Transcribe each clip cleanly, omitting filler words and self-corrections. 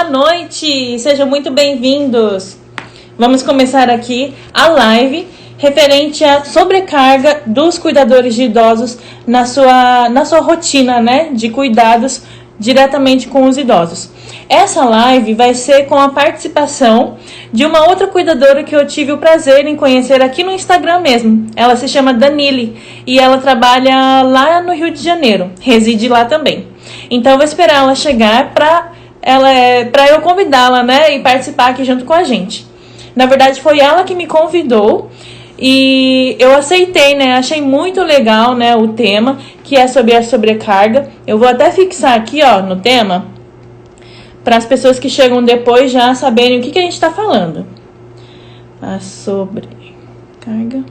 Boa noite, sejam muito bem-vindos. Vamos começar aqui a live referente à sobrecarga dos cuidadores de idosos na sua rotina, né, de cuidados diretamente com os idosos. Essa live vai ser com a participação de uma outra cuidadora que eu tive o prazer em conhecer aqui no Instagram mesmo. Ela se chama Danile e ela trabalha lá no Rio de Janeiro, reside lá também. Então eu vou esperar ela chegar para eu convidá-la, né, e participar aqui junto com a gente. Na verdade foi ela que me convidou e eu aceitei, né, achei muito legal, né, o tema, que é sobre a sobrecarga. Eu vou até fixar aqui, ó, no tema, para as pessoas que chegam depois já saberem o que a gente está falando. A sobrecarga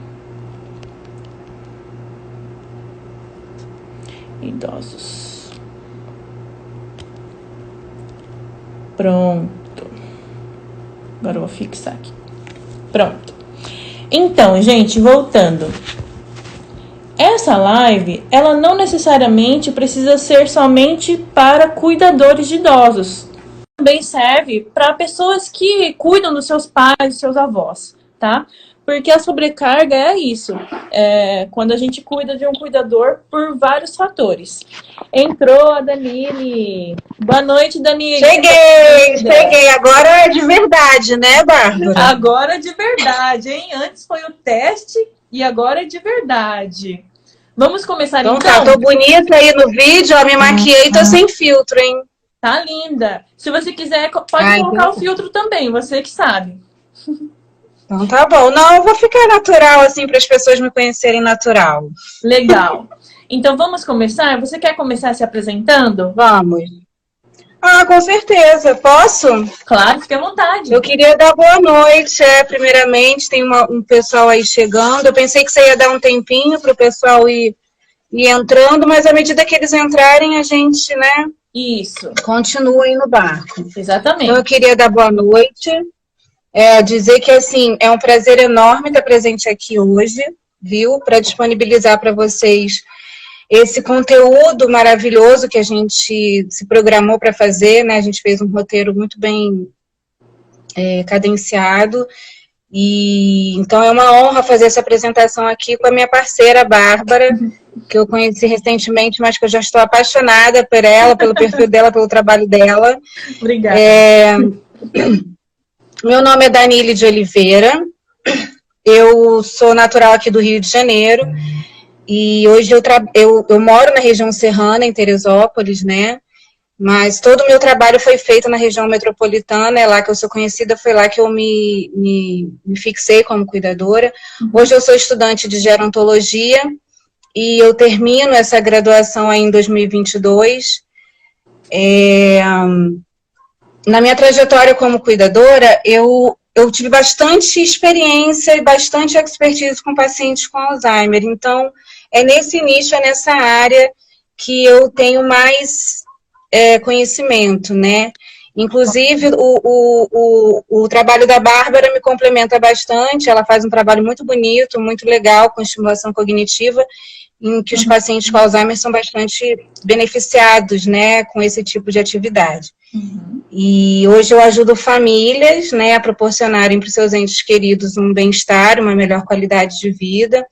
idosos. Pronto. Agora eu vou fixar aqui. Pronto. Então, gente, voltando. Essa live, ela não necessariamente precisa ser somente para cuidadores de idosos. Também serve para pessoas que cuidam dos seus pais, dos seus avós, tá? Porque a sobrecarga é isso. Quando a gente cuida de um cuidador por vários fatores. Entrou a Danile. Boa noite, Danile. Cheguei. Agora é de verdade, né, Bárbara? Agora é de verdade, hein? Antes foi o teste e agora é de verdade. Vamos começar então? Tá, tô bonita aí no vídeo, ó, me maquiei, tô sem filtro, hein? Tá linda. Se você quiser, pode colocar o filtro também, você que sabe. Então tá bom. Não, eu vou ficar natural, assim, para as pessoas me conhecerem natural. Legal. Então vamos começar? Você quer começar se apresentando? Vamos. Ah, com certeza. Posso? Claro, fique à vontade. Eu queria dar boa noite, primeiramente. Tem um pessoal aí chegando. Eu pensei que você ia dar um tempinho para o pessoal ir entrando, mas à medida que eles entrarem, a gente, né? Isso. Continua aí no barco. Exatamente. Então eu queria dar boa noite. Dizer que, assim, é um prazer enorme estar presente aqui hoje, viu? Para disponibilizar para vocês esse conteúdo maravilhoso que a gente se programou para fazer, né? A gente fez um roteiro muito bem cadenciado. E então é uma honra fazer essa apresentação aqui com a minha parceira, Bárbara, que eu conheci recentemente, mas que eu já estou apaixonada por ela, pelo perfil dela, pelo trabalho dela. Obrigada. Meu nome é Danile de Oliveira, eu sou natural aqui do Rio de Janeiro, e hoje eu moro na região serrana, em Teresópolis, né? Mas todo o meu trabalho foi feito na região metropolitana, é lá que eu sou conhecida, foi lá que eu me fixei como cuidadora. Hoje eu sou estudante de gerontologia, e eu termino essa graduação aí em 2022. Na minha trajetória como cuidadora, eu tive bastante experiência e bastante expertise com pacientes com Alzheimer. Então, é nesse nicho, é nessa área que eu tenho mais conhecimento, né? Inclusive, o trabalho da Bárbara me complementa bastante. Ela faz um trabalho muito bonito, muito legal, com estimulação cognitiva, em que os pacientes com Alzheimer são bastante beneficiados, né, com esse tipo de atividade. E hoje eu ajudo famílias, né, a proporcionarem para os seus entes queridos um bem-estar, uma melhor qualidade de vida,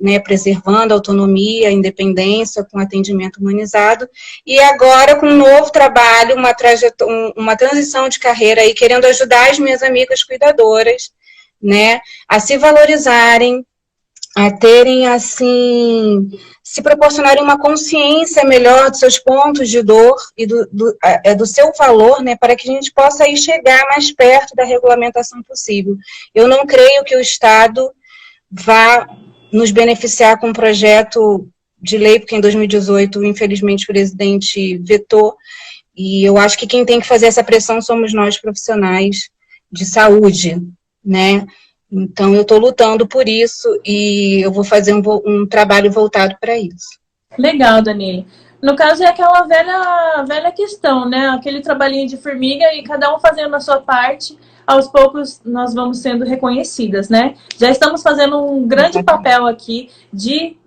né, preservando a autonomia, a independência, com atendimento humanizado. E agora, com um novo trabalho, uma transição de carreira, aí, querendo ajudar as minhas amigas cuidadoras, né, a se valorizarem, a terem, assim, se proporcionarem uma consciência melhor dos seus pontos de dor e do seu valor, né, para que a gente possa aí chegar mais perto da regulamentação possível. Eu não creio que o Estado vá nos beneficiar com um projeto de lei, porque em 2018, infelizmente, o presidente vetou, e eu acho que quem tem que fazer essa pressão somos nós, profissionais de saúde, né? Então, eu estou lutando por isso e eu vou fazer um trabalho voltado para isso. Legal, Danile. No caso, é aquela velha questão, né? Aquele trabalhinho de formiga e cada um fazendo a sua parte, aos poucos nós vamos sendo reconhecidas, né? Já estamos fazendo um grande papel aqui de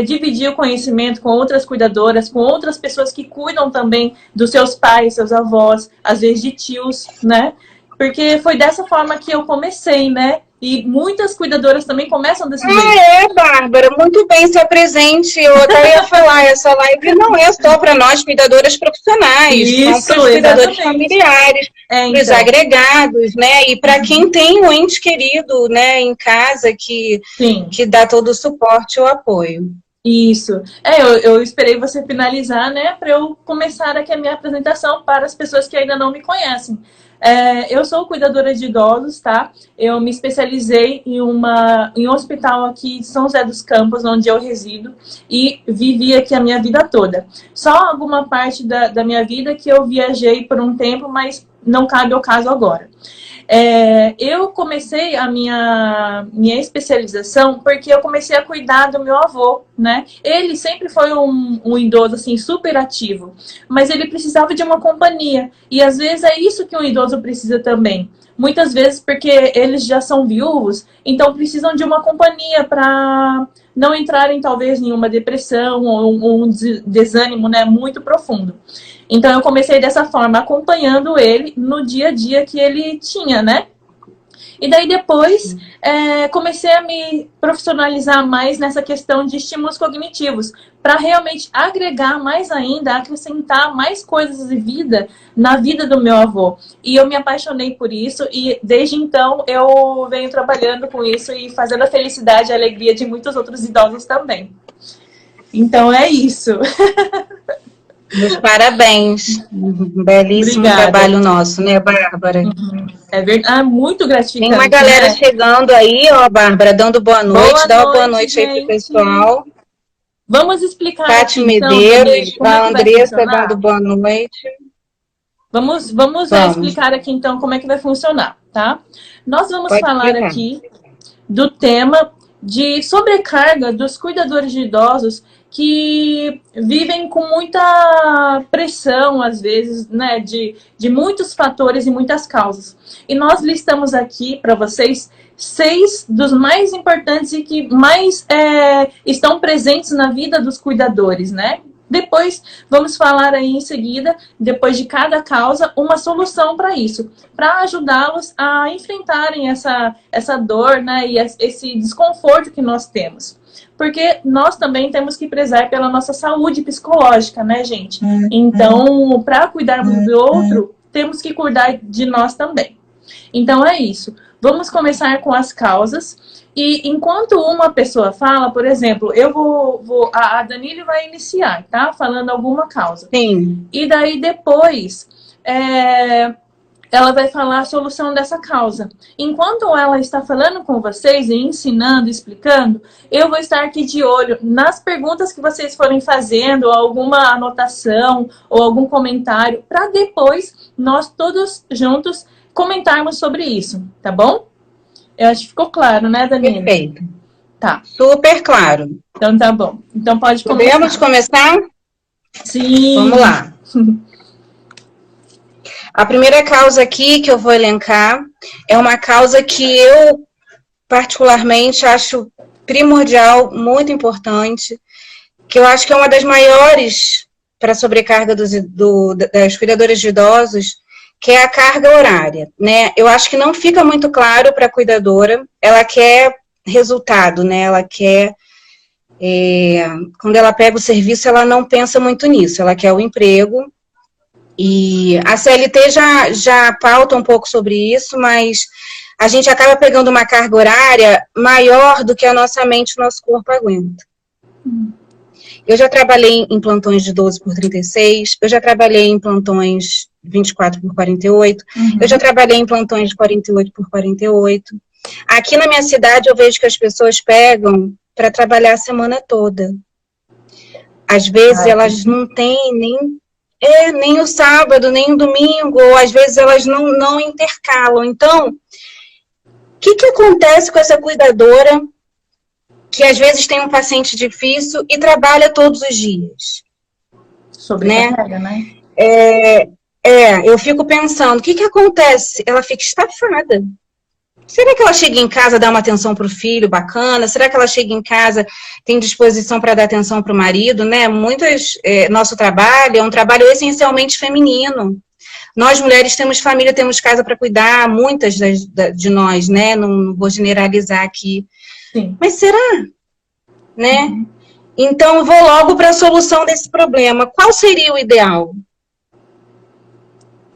dividir o conhecimento com outras cuidadoras, com outras pessoas que cuidam também dos seus pais, seus avós, às vezes de tios, né? Porque foi dessa forma que eu comecei, né? E muitas cuidadoras também começam desse jeito. Bárbara, muito bem, se apresente. Eu até ia falar, essa live não é só para nós, cuidadoras profissionais, Isso, são para os cuidadores exatamente. familiares, para os Então. agregados, né? E para quem tem um ente querido, né, em casa que dá todo o suporte e o apoio. Isso. Eu esperei você finalizar, né, para eu começar aqui a minha apresentação para as pessoas que ainda não me conhecem. Eu sou cuidadora de idosos, tá? Eu me especializei em um hospital aqui de São José dos Campos, onde eu resido, e vivi aqui a minha vida toda. Só alguma parte da minha vida que eu viajei por um tempo, mas não cabe ao caso agora. Eu comecei a minha especialização porque eu comecei a cuidar do meu avô, né? Ele sempre foi um idoso, assim, super ativo, mas ele precisava de uma companhia. E às vezes é isso que um idoso precisa também. Muitas vezes porque eles já são viúvos, então precisam de uma companhia para não entrarem, talvez, em uma depressão ou um desânimo, né, muito profundo. Então, eu comecei dessa forma, acompanhando ele no dia a dia que ele tinha, né? E daí, depois, comecei a me profissionalizar mais nessa questão de estímulos cognitivos, para realmente agregar mais ainda, acrescentar mais coisas de vida na vida do meu avô. E eu me apaixonei por isso, e desde então, eu venho trabalhando com isso e fazendo a felicidade e a alegria de muitos outros idosos também. Então, é isso. Meus parabéns. Um belíssimo trabalho nosso, né, Bárbara? É verdade, muito gratificante. Tem uma galera, né, chegando aí, ó, Bárbara, dando boa noite. Dá uma boa noite aí pro pessoal. Vamos explicar Fátima aqui, então, Medeiros, a Andressa dando boa noite. Vamos explicar aqui, então, como é que vai funcionar, tá? Nós vamos falar aqui do tema de sobrecarga dos cuidadores de idosos que vivem com muita pressão, às vezes, né, de muitos fatores e muitas causas. E nós listamos aqui para vocês 6 dos mais importantes e que mais estão presentes na vida dos cuidadores, né? Depois, vamos falar aí em seguida, depois de cada causa, uma solução para isso, para ajudá-los a enfrentarem essa dor, né, e esse desconforto que nós temos. Porque nós também temos que prezar pela nossa saúde psicológica, né, gente? Então, para cuidarmos do outro, temos que cuidar de nós também. Então, é isso. Vamos começar com as causas. E enquanto uma pessoa fala, por exemplo, a Danile vai iniciar, tá? Falando alguma causa. Sim. E daí depois ela vai falar a solução dessa causa. Enquanto ela está falando com vocês e ensinando, explicando, eu vou estar aqui de olho nas perguntas que vocês forem fazendo, ou alguma anotação, ou algum comentário, para depois nós todos juntos comentarmos sobre isso, tá bom? Eu acho que ficou claro, né, Danile? Perfeito. Tá. Super claro. Então tá bom. Então pode começar. Podemos começar? Sim. Vamos lá. A primeira causa aqui que eu vou elencar é uma causa que eu particularmente acho primordial, muito importante, que eu acho que é uma das maiores para a sobrecarga das cuidadoras de idosos, que é a carga horária, né? Eu acho que não fica muito claro para a cuidadora, ela quer resultado, né? Ela quer, quando ela pega o serviço, ela não pensa muito nisso, ela quer o emprego, e a CLT já pauta um pouco sobre isso, mas a gente acaba pegando uma carga horária maior do que a nossa mente e o nosso corpo aguenta. Eu já trabalhei em plantões de 12 por 36, eu já trabalhei em plantões 24 por 48, eu já trabalhei em plantões de 48 por 48. Aqui na minha cidade eu vejo que as pessoas pegam para trabalhar a semana toda. Às vezes elas não têm nem o sábado, nem o domingo, ou às vezes elas não intercalam. Então, o que acontece com essa cuidadora que às vezes tem um paciente difícil e trabalha todos os dias? Sobrecarga, né? Eu fico pensando, o que acontece? Ela fica estafada, Será que ela chega em casa, dá uma atenção para o filho bacana? Será que ela chega em casa, tem disposição para dar atenção para o marido, né? Nosso trabalho é um trabalho essencialmente feminino. Nós, mulheres, temos família, temos casa para cuidar, muitas de nós, né? Não vou generalizar aqui. Sim. Mas será? Né? Então, vou logo para a solução desse problema. Qual seria o ideal?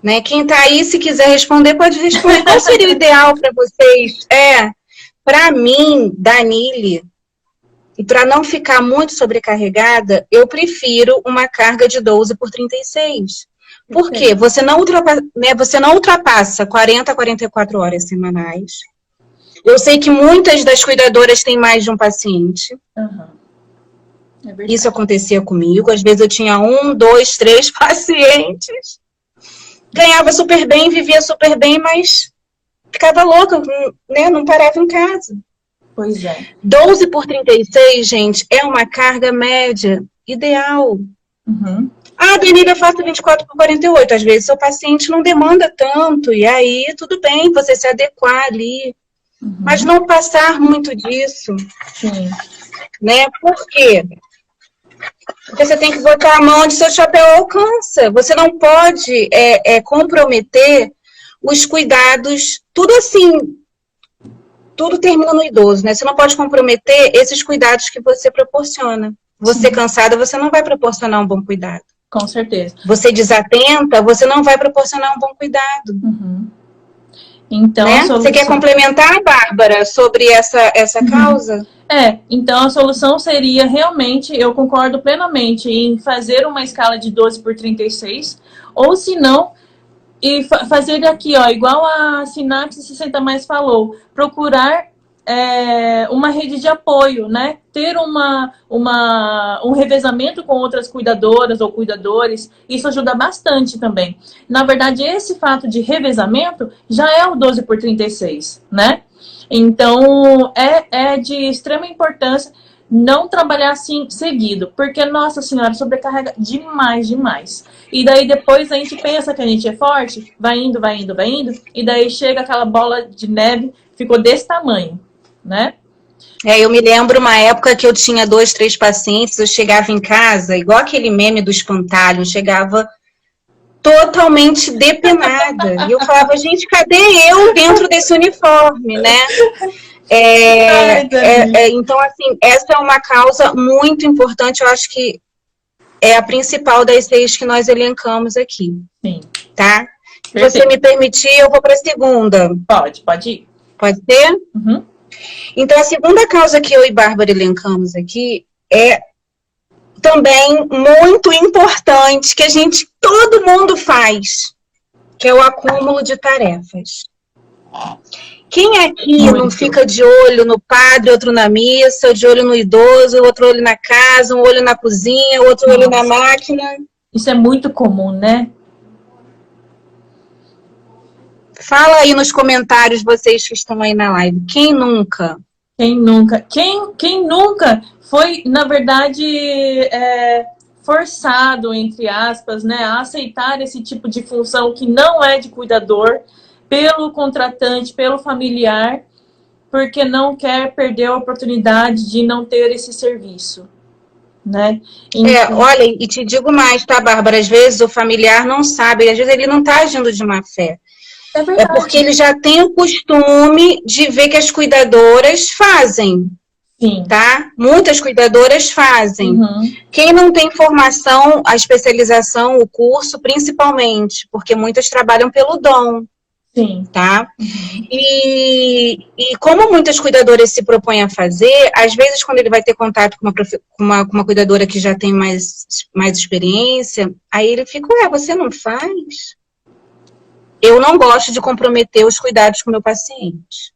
Né? Quem está aí, se quiser responder, pode responder. Qual seria o ideal para vocês? Para mim, Danile, e para não ficar muito sobrecarregada, eu prefiro uma carga de 12 por 36. Por quê? Você não ultrapassa 40 a 44 horas semanais. Eu sei que muitas das cuidadoras têm mais de um paciente. Isso acontecia comigo. Às vezes eu tinha 1, 2, 3 pacientes. Ganhava super bem, vivia super bem, mas ficava louca, né? Não parava em casa. Pois é. 12 por 36, gente, é uma carga média ideal. Danila, eu faço 24 por 48. Às vezes, seu paciente não demanda tanto, e aí tudo bem você se adequar ali. Mas não passar muito disso. Sim. Né? Por quê? Porque você tem que botar a mão onde seu chapéu alcança. Você não pode comprometer os cuidados, tudo assim, tudo termina no idoso, né? Você não pode comprometer esses cuidados que você proporciona. Você cansada, você não vai proporcionar um bom cuidado. Com certeza. Você desatenta, você não vai proporcionar um bom cuidado. Então, né? Você quer complementar, Bárbara, sobre essa causa? Então a solução seria realmente, eu concordo plenamente, em fazer uma escala de 12 por 36, ou se não, e fazer aqui, ó, igual a Sinapse 60 Mais falou, procurar uma rede de apoio, né? Ter um revezamento com outras cuidadoras ou cuidadores, isso ajuda bastante também. Na verdade, esse fato de revezamento já é o 12 por 36, né? Então, é de extrema importância não trabalhar assim seguido, porque, nossa senhora, sobrecarrega demais. E daí depois a gente pensa que a gente é forte, vai indo, e daí chega aquela bola de neve, ficou desse tamanho, né? Eu me lembro uma época que eu tinha 2, 3 pacientes, eu chegava em casa, igual aquele meme do espantalho, chegava totalmente depenada. E eu falava, gente, cadê eu dentro desse uniforme, né? Então, assim, essa é uma causa muito importante, eu acho que é a principal das 6 que nós elencamos aqui. Sim. Tá? Se você me permitir, eu vou para a segunda. Pode ir. Pode ser? Então, a segunda causa que eu e Bárbara elencamos aqui é também muito importante, que todo mundo faz, que é o acúmulo de tarefas. Quem aqui não fica de olho no padre, outro na missa, de olho no idoso, outro olho na casa, um olho na cozinha, outro olho na máquina? Isso é muito comum, né? Fala aí nos comentários, vocês que estão aí na live. Quem nunca? Quem nunca? Quem nunca foi, na verdade, forçado, entre aspas, né, a aceitar esse tipo de função que não é de cuidador, pelo contratante, pelo familiar, porque não quer perder a oportunidade de não ter esse serviço, né? Então... olha, e te digo mais, tá, Bárbara? Às vezes o familiar não sabe, às vezes ele não está agindo de má fé. É porque ele já tem o costume de ver que as cuidadoras fazem. Sim. Tá? Muitas cuidadoras fazem. Quem não tem formação, a especialização, o curso, principalmente, porque muitas trabalham pelo dom. Sim. Tá? E como muitas cuidadoras se propõem a fazer, às vezes quando ele vai ter contato com uma cuidadora que já tem mais experiência, aí ele fica, você não faz? Eu não gosto de comprometer os cuidados com o meu paciente.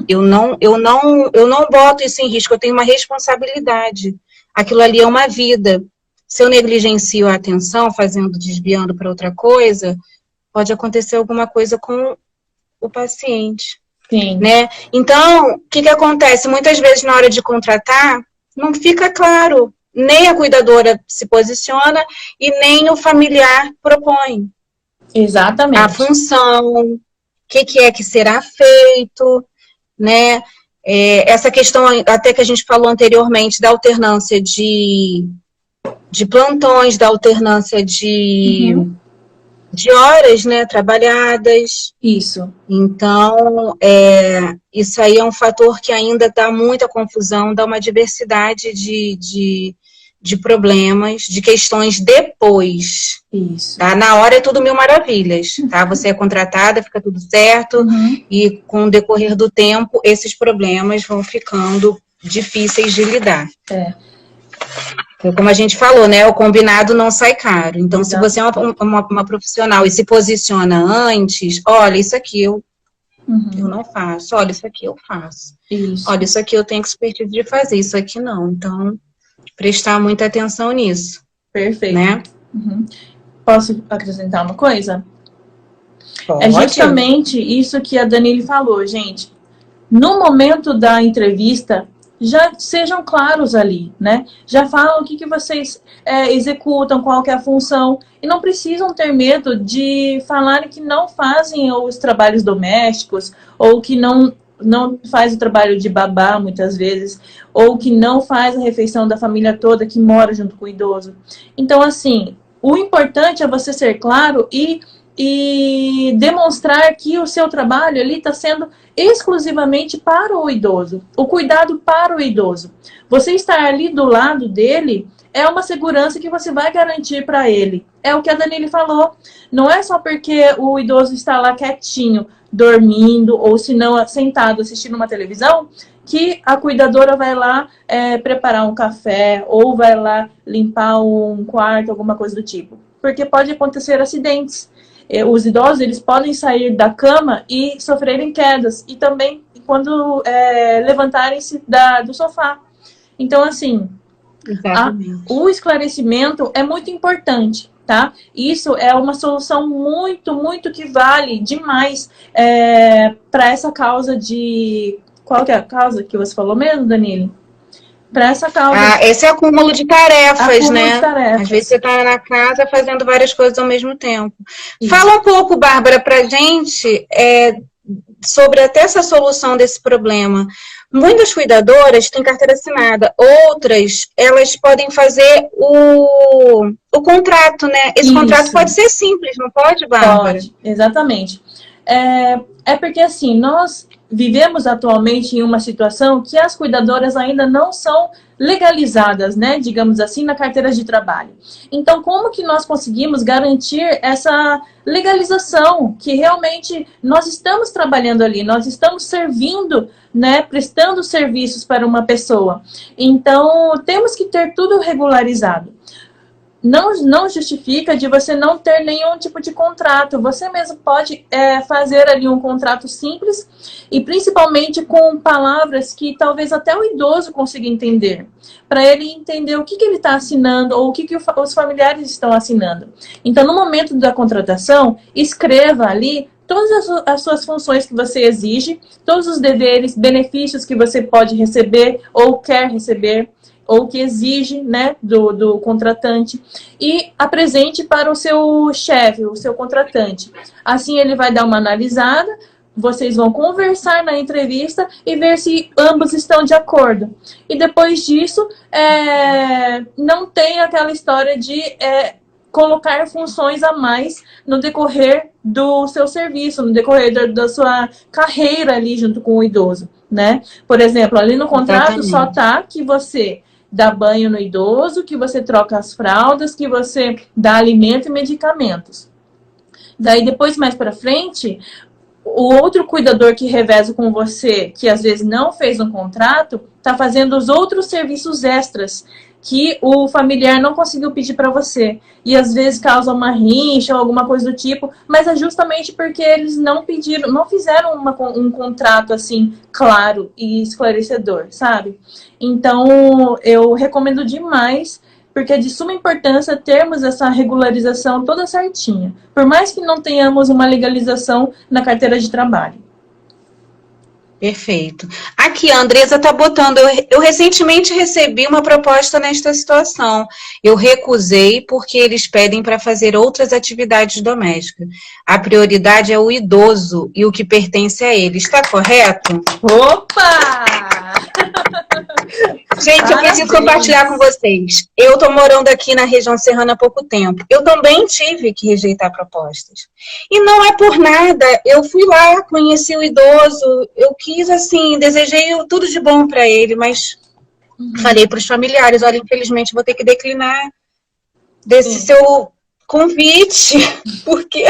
Eu não boto isso em risco, eu tenho uma responsabilidade. Aquilo ali é uma vida. Se eu negligencio a atenção, desviando para outra coisa, pode acontecer alguma coisa com o paciente. Sim. Né? Então, o que acontece? Muitas vezes, na hora de contratar, não fica claro. Nem a cuidadora se posiciona e nem o familiar propõe. Exatamente. A função, o que é que será feito. né? Essa questão até que a gente falou anteriormente da alternância de plantões, da alternância de horas, né, trabalhadas. Isso. Então, isso aí é um fator que ainda dá muita confusão, dá uma diversidade de problemas, de questões depois. Isso. Tá? Na hora é tudo mil maravilhas, tá? Você é contratada, fica tudo certo, e com o decorrer do tempo, esses problemas vão ficando difíceis de lidar. Então, como a gente falou, né? O combinado não sai caro. Então, se você é uma profissional e se posiciona antes, olha, isso aqui eu não faço, olha, isso aqui eu faço. Isso. Olha, isso aqui eu tenho expertise de fazer, isso aqui não. Então, prestar muita atenção nisso. Perfeito. Né? Posso acrescentar uma coisa? Pode. É justamente isso que a Danile falou, gente. No momento da entrevista, já sejam claros ali, né? Já falam o que vocês executam, qual que é a função. E não precisam ter medo de falarem que não fazem os trabalhos domésticos, ou que não faz o trabalho de babá, muitas vezes, ou que não faz a refeição da família toda que mora junto com o idoso. Então, assim, o importante é você ser claro e demonstrar que o seu trabalho ali está sendo exclusivamente para o idoso, o cuidado para o idoso. Você estar ali do lado dele é uma segurança que você vai garantir para ele. É o que a Danile falou. Não é só porque o idoso está lá quietinho, dormindo, ou se não sentado assistindo uma televisão, que a cuidadora vai lá preparar um café, ou vai lá limpar um quarto, alguma coisa do tipo. Porque pode acontecer acidentes. Os idosos, eles podem sair da cama e sofrerem quedas. E também quando levantarem-se do sofá. Então, assim, o esclarecimento é muito importante, tá? Isso é uma solução muito, muito que vale demais para essa causa de... Qual que é a causa que você falou mesmo, Danile? Para essa causa. Esse é acúmulo de tarefas, né? De tarefas. Às vezes você está na casa fazendo várias coisas ao mesmo tempo. Isso. Fala um pouco, Bárbara, para a gente sobre até essa solução desse problema. Muitas cuidadoras têm carteira assinada, outras, elas podem fazer o contrato, né? Esse contrato pode ser simples, não pode, Bárbara? Pode, exatamente. Porque, assim, nós vivemos atualmente em uma situação que as cuidadoras ainda não são legalizadas, né, digamos assim, na carteira de trabalho. Então, como que nós conseguimos garantir essa legalização, que realmente nós estamos trabalhando ali, nós estamos servindo, né, prestando serviços para uma pessoa. Então, temos que ter tudo regularizado. Não justifica de você não ter nenhum tipo de contrato. Você mesmo pode fazer ali um contrato simples e principalmente com palavras que talvez até o idoso consiga entender. Para ele entender o que ele está assinando ou o que os familiares estão assinando. Então, no momento da contratação, escreva ali todas as suas funções que você exige, todos os deveres, benefícios que você pode receber ou quer receber, ou que exige, né, do contratante, e apresente para o seu chefe, o seu contratante. Assim ele vai dar uma analisada, vocês vão conversar na entrevista e ver se ambos estão de acordo. E depois disso, não tem aquela história de colocar funções a mais no decorrer do seu serviço, no decorrer da sua carreira ali junto com o idoso, né? Por exemplo, ali no contrato só tá que você dá banho no idoso, que você troca as fraldas, que você dá alimento e medicamentos. Daí depois, mais para frente, o outro cuidador que reveza com você, que às vezes não fez um contrato, está fazendo os outros serviços extras que o familiar não conseguiu pedir para você. E às vezes causa uma rincha ou alguma coisa do tipo, mas é justamente porque eles não pediram, não fizeram um contrato assim claro e esclarecedor, sabe? Então, eu recomendo demais, porque é de suma importância termos essa regularização toda certinha. Por mais que não tenhamos uma legalização na carteira de trabalho. Perfeito. Aqui, a Andresa está botando. Eu recentemente recebi uma proposta nesta situação. Eu recusei porque eles pedem para fazer outras atividades domésticas. A prioridade é o idoso e o que pertence a ele. Está correto? Opa! Gente, eu preciso compartilhar com vocês. Eu estou morando aqui na região serrana há pouco tempo. Eu também tive que rejeitar propostas. E não é por nada. Eu fui lá, conheci o idoso, eu quis, assim, desejei tudo de bom para ele, mas falei para os familiares, olha, infelizmente vou ter que declinar desse seu convite, porque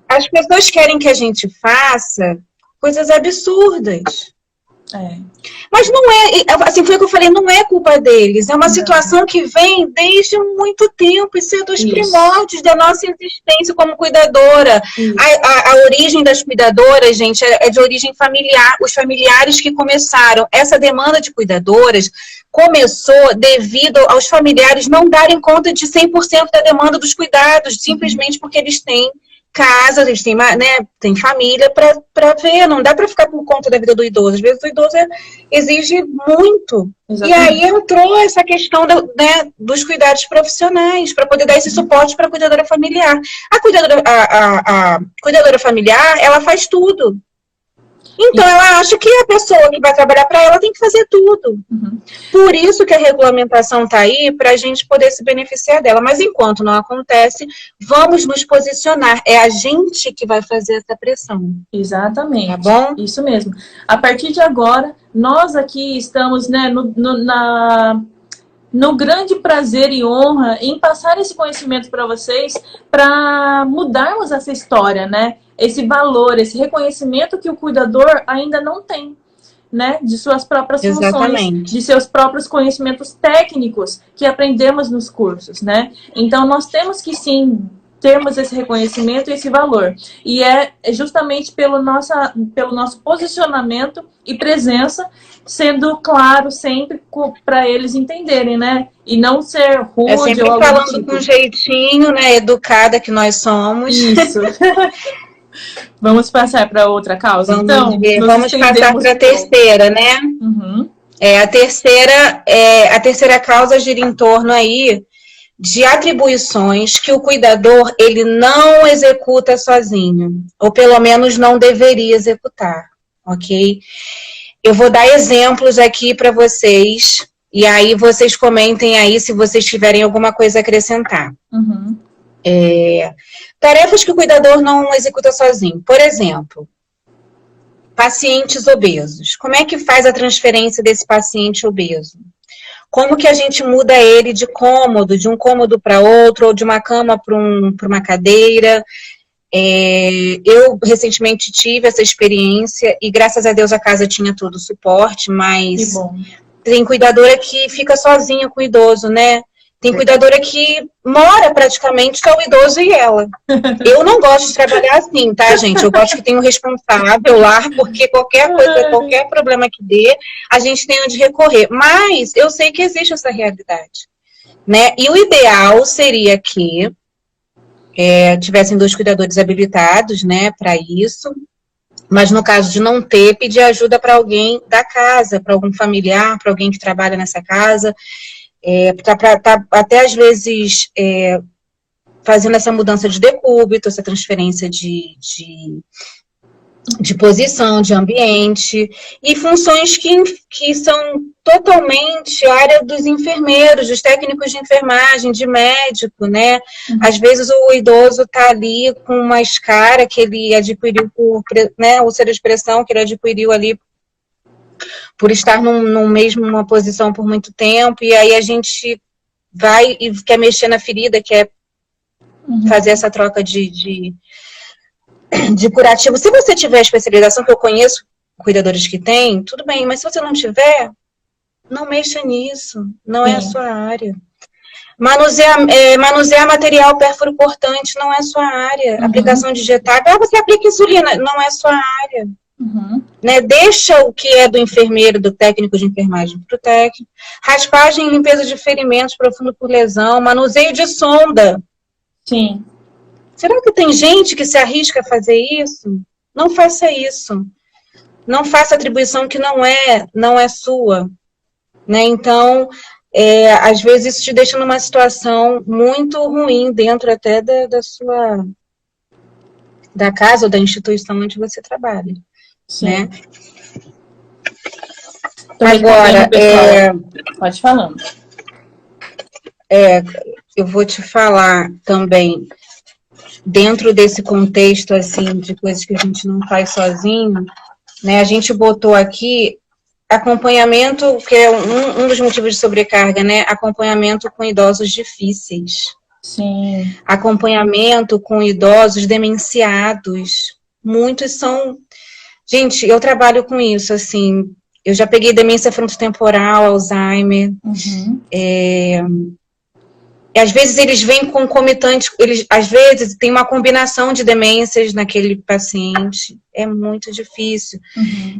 as pessoas querem que a gente faça coisas absurdas. Mas não é, assim, foi o que eu falei, não é culpa deles, é uma situação que vem desde muito tempo, isso é dos primórdios da nossa existência como cuidadora. A origem das cuidadoras, gente, é de origem familiar, os familiares que começaram, essa demanda de cuidadoras começou devido aos familiares não darem conta de 100% da demanda dos cuidados, simplesmente porque eles têm casa, eles têm, né, tem família para ver, não dá para ficar por conta da vida do idoso. Às vezes o idoso exige muito. Exatamente. E aí entrou essa questão dos cuidados profissionais, para poder dar esse suporte para a cuidadora familiar. A cuidadora familiar, ela faz tudo. Então, ela acha que a pessoa que vai trabalhar para ela tem que fazer tudo. Por isso que a regulamentação está aí, para a gente poder se beneficiar dela. Mas enquanto não acontece, vamos nos posicionar. É a gente que vai fazer essa pressão. Exatamente. Tá bom? Isso mesmo. A partir de agora, nós aqui estamos, né, no grande prazer e honra em passar esse conhecimento para vocês, para mudarmos essa história, né? Esse valor, esse reconhecimento que o cuidador ainda não tem, né? De suas próprias funções, de seus próprios conhecimentos técnicos que aprendemos nos cursos, né? Então, nós temos que sim termos esse reconhecimento e esse valor. E é justamente pelo nosso posicionamento e presença, sendo claro sempre para eles entenderem, né? E não ser rude. É sempre ou falando tipo. Com um jeitinho, né? Educada que nós somos. Isso. Vamos passar para outra causa, então? Vamos passar para a terceira, né? A terceira causa gira em torno aí de atribuições que o cuidador ele não executa sozinho, ou pelo menos não deveria executar, ok? Eu vou dar exemplos aqui para vocês, e aí vocês comentem aí se vocês tiverem alguma coisa a acrescentar. Tarefas que o cuidador não executa sozinho. Por exemplo, pacientes obesos. Como é que faz a transferência desse paciente obeso? Como que a gente muda ele de um cômodo para outro, ou de uma cama para uma cadeira? Eu recentemente tive essa experiência e graças a Deus a casa tinha todo o suporte, mas tem cuidadora que fica sozinha com o idoso, né? Tem cuidadora que mora praticamente só o idoso e ela. Eu não gosto de trabalhar assim, tá, gente? Eu gosto que tenha um responsável lá, porque qualquer coisa, qualquer problema que dê, a gente tem onde recorrer. Mas eu sei que existe essa realidade, né? E o ideal seria que tivessem 2 cuidadores habilitados, né, para isso. Mas no caso de não ter, pedir ajuda para alguém da casa, para algum familiar, para alguém que trabalha nessa casa. Até às vezes fazendo essa mudança de decúbito, essa transferência de posição, de ambiente, e funções que são totalmente área dos enfermeiros, dos técnicos de enfermagem, de médico, né? Às vezes o idoso está ali com uma escara que ele adquiriu né, úlcera de pressão que ele adquiriu ali por estar numa mesma posição por muito tempo, e aí a gente vai e quer mexer na ferida, quer fazer essa troca de curativo. Se você tiver especialização, que eu conheço cuidadores que têm, tudo bem, mas se você não tiver, não mexa nisso, não é a sua área. Manusear material pérfuro cortante não é a sua área. Aplicação de digetável, você aplica insulina, não é a sua área. Né? Deixa o que é do enfermeiro, do técnico de enfermagem para o técnico. Raspagem e limpeza de ferimentos profundo por lesão, manuseio de sonda. Sim. Será que tem gente que se arrisca a fazer isso? Não faça isso. Não faça atribuição que não é sua. Né? Então, às vezes isso te deixa numa situação muito ruim dentro até da casa ou da instituição onde você trabalha. Sim. Né? Agora, pode falar. Eu vou te falar também, dentro desse contexto assim, de coisas que a gente não faz sozinho, né? A gente botou aqui acompanhamento, que é um dos motivos de sobrecarga, né? Acompanhamento com idosos difíceis. Sim. Acompanhamento com idosos demenciados. Muitos são... Gente, eu trabalho com isso, assim. Eu já peguei demência frontotemporal, Alzheimer. Uhum. Às vezes eles vêm concomitantes, às vezes tem uma combinação de demências naquele paciente. É muito difícil. Uhum.